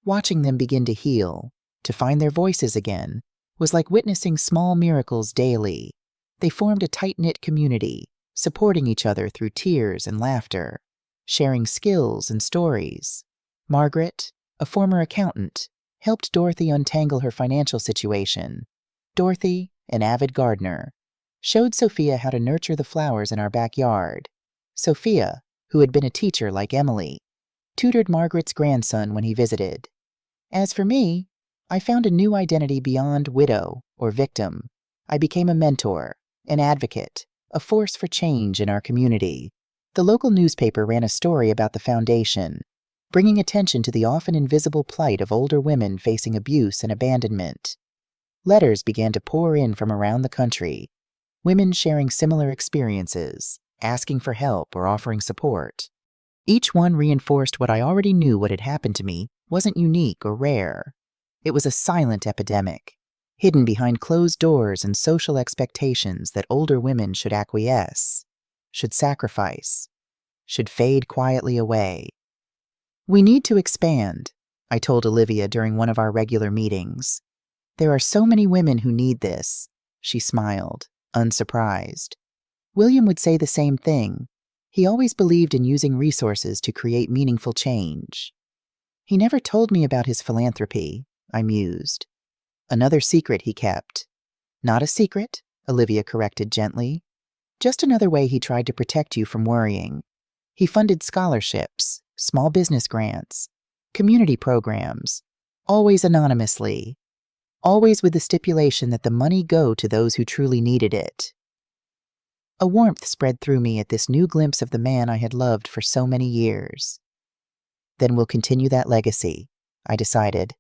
S1: Watching them begin to heal, to find their voices again, was like witnessing small miracles daily. They formed a tight-knit community, supporting each other through tears and laughter, sharing skills and stories. Margaret, a former accountant, helped Dorothy untangle her financial situation. Dorothy, an avid gardener, showed Sophia how to nurture the flowers in our backyard. Sophia, who had been a teacher like Emily, tutored Margaret's grandson when he visited. As for me, I found a new identity beyond widow or victim. I became a mentor, an advocate, a force for change in our community. The local newspaper ran a story about the foundation, bringing attention to the often invisible plight of older women facing abuse and abandonment. Letters began to pour in from around the country, women sharing similar experiences, asking for help or offering support. Each one reinforced what I already knew: what had happened to me wasn't unique or rare. It was a silent epidemic, hidden behind closed doors and social expectations that older women should acquiesce, should sacrifice, should fade quietly away. We need to expand, I told Olivia during one of our regular meetings. There are so many women who need this, she smiled, unsurprised. William would say the same thing. He always believed in using resources to create meaningful change. He never told me about his philanthropy, I mused. Another secret he kept. Not a secret, Olivia corrected gently. Just another way he tried to protect you from worrying. He funded scholarships, small business grants, community programs, always anonymously, always with the stipulation that the money go to those who truly needed it. A warmth spread through me at this new glimpse of the man I had loved for so many years. Then we'll continue that legacy, I decided.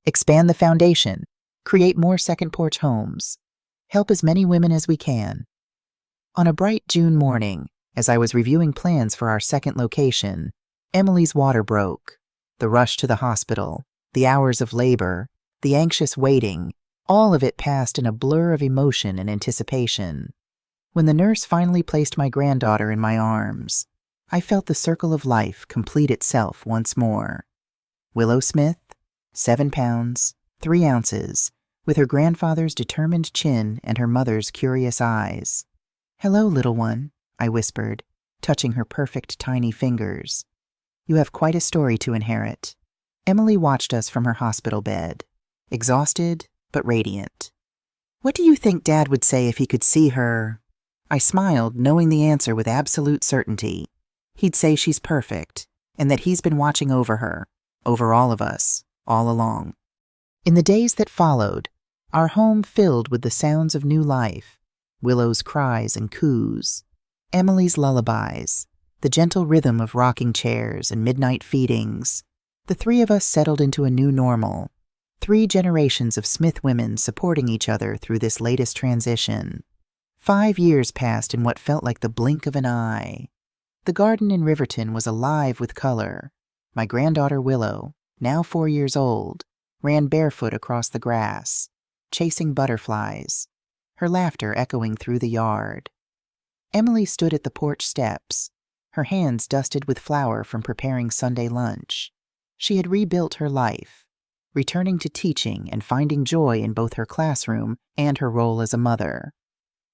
S1: Expand the foundation, create more second porch homes, help as many women as we can. On a bright June morning, as I was reviewing plans for our second location, Emily's water broke. The rush to the hospital, the hours of labor, the anxious waiting, all of it passed in a blur of emotion and anticipation. When the nurse finally placed my granddaughter in my arms, I felt the circle of life complete itself once more. Willow Smith, 7 pounds, 3 ounces, with her grandfather's determined chin and her mother's curious eyes. "Hello, little one," I whispered, touching her perfect tiny fingers. "You have quite a story to inherit." Emily watched us from her hospital bed, exhausted but radiant. "What do you think Dad would say if he could see her?" I smiled, knowing the answer with absolute certainty. He'd say she's perfect, and that he's been watching over her, over all of us, all along. In the days that followed, our home filled with the sounds of new life, Willow's cries and coos, Emily's lullabies, the gentle rhythm of rocking chairs and midnight feedings. The three of us settled into a new normal, 3 generations of Smith women supporting each other through this latest transition. 5 years passed in what felt like the blink of an eye. The garden in Riverton was alive with color. My granddaughter Willow, now 4 years old, ran barefoot across the grass, chasing butterflies, her laughter echoing through the yard. Emily stood at the porch steps, her hands dusted with flour from preparing Sunday lunch. She had rebuilt her life, returning to teaching and finding joy in both her classroom and her role as a mother.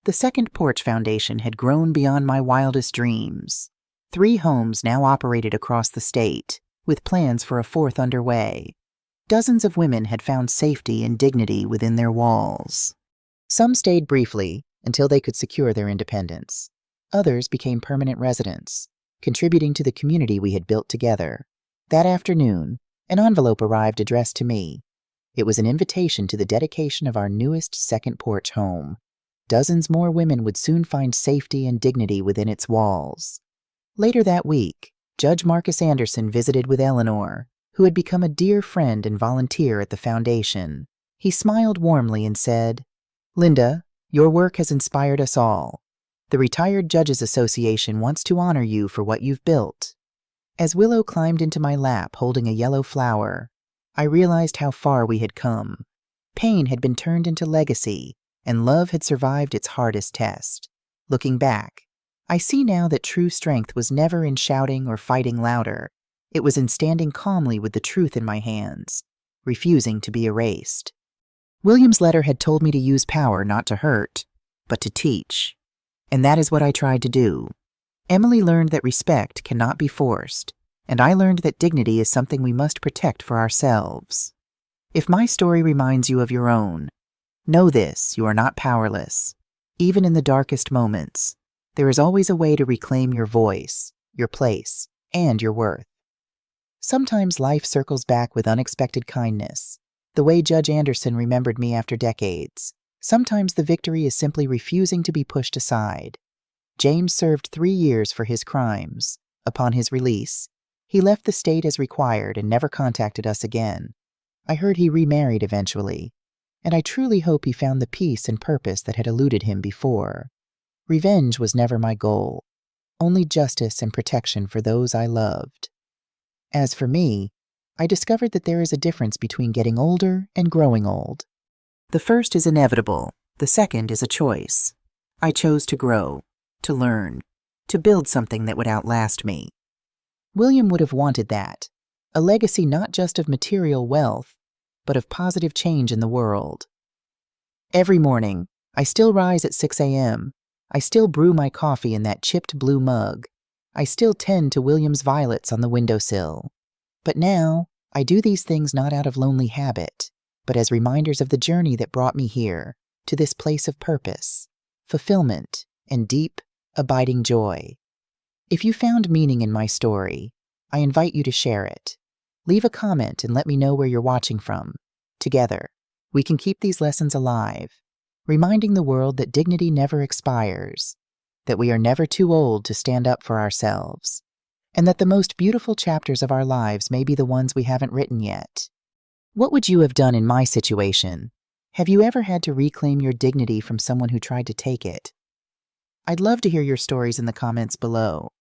S1: The second porch foundation had grown beyond my wildest dreams. 3 homes now operated across the state, with plans for a 4th underway. Dozens of women had found safety and dignity within their walls. Some stayed briefly until they could secure their independence. Others became permanent residents, contributing to the community we had built together. That afternoon, an envelope arrived addressed to me. It was an invitation to the dedication of our newest second porch home. Dozens more women would soon find safety and dignity within its walls. Later that week, Judge Marcus Anderson visited with Eleanor, who had become a dear friend and volunteer at the foundation. He smiled warmly and said, "Linda, your work has inspired us all. The Retired Judges Association wants to honor you for what you've built." As Willow climbed into my lap holding a yellow flower, I realized how far we had come. Pain had been turned into legacy, and love had survived its hardest test. Looking back, I see now that true strength was never in shouting or fighting louder. It was in standing calmly with the truth in my hands, refusing to be erased. William's letter had told me to use power not to hurt, but to teach. And that is what I tried to do. Emily learned that respect cannot be forced, and I learned that dignity is something we must protect for ourselves. If my story reminds you of your own, know this: you are not powerless. Even in the darkest moments, there is always a way to reclaim your voice, your place, and your worth. Sometimes life circles back with unexpected kindness, the way Judge Anderson remembered me after decades. Sometimes the victory is simply refusing to be pushed aside. James served 3 years for his crimes. Upon his release, he left the state as required and never contacted us again. I heard he remarried eventually, and I truly hope he found the peace and purpose that had eluded him before. Revenge was never my goal, only justice and protection for those I loved. As for me, I discovered that there is a difference between getting older and growing old. The first is inevitable, the second is a choice. I chose to grow, to learn, to build something that would outlast me. William would have wanted that, a legacy not just of material wealth, but of positive change in the world. Every morning, I still rise at 6 a.m., I still brew my coffee in that chipped blue mug, I still tend to William's violets on the windowsill. But now, I do these things not out of lonely habit, but as reminders of the journey that brought me here, to this place of purpose, fulfillment, and deep, abiding joy. If you found meaning in my story, I invite you to share it. Leave a comment and let me know where you're watching from. Together, we can keep these lessons alive, reminding the world that dignity never expires, that we are never too old to stand up for ourselves, and that the most beautiful chapters of our lives may be the ones we haven't written yet. What would you have done in my situation? Have you ever had to reclaim your dignity from someone who tried to take it? I'd love to hear your stories in the comments below.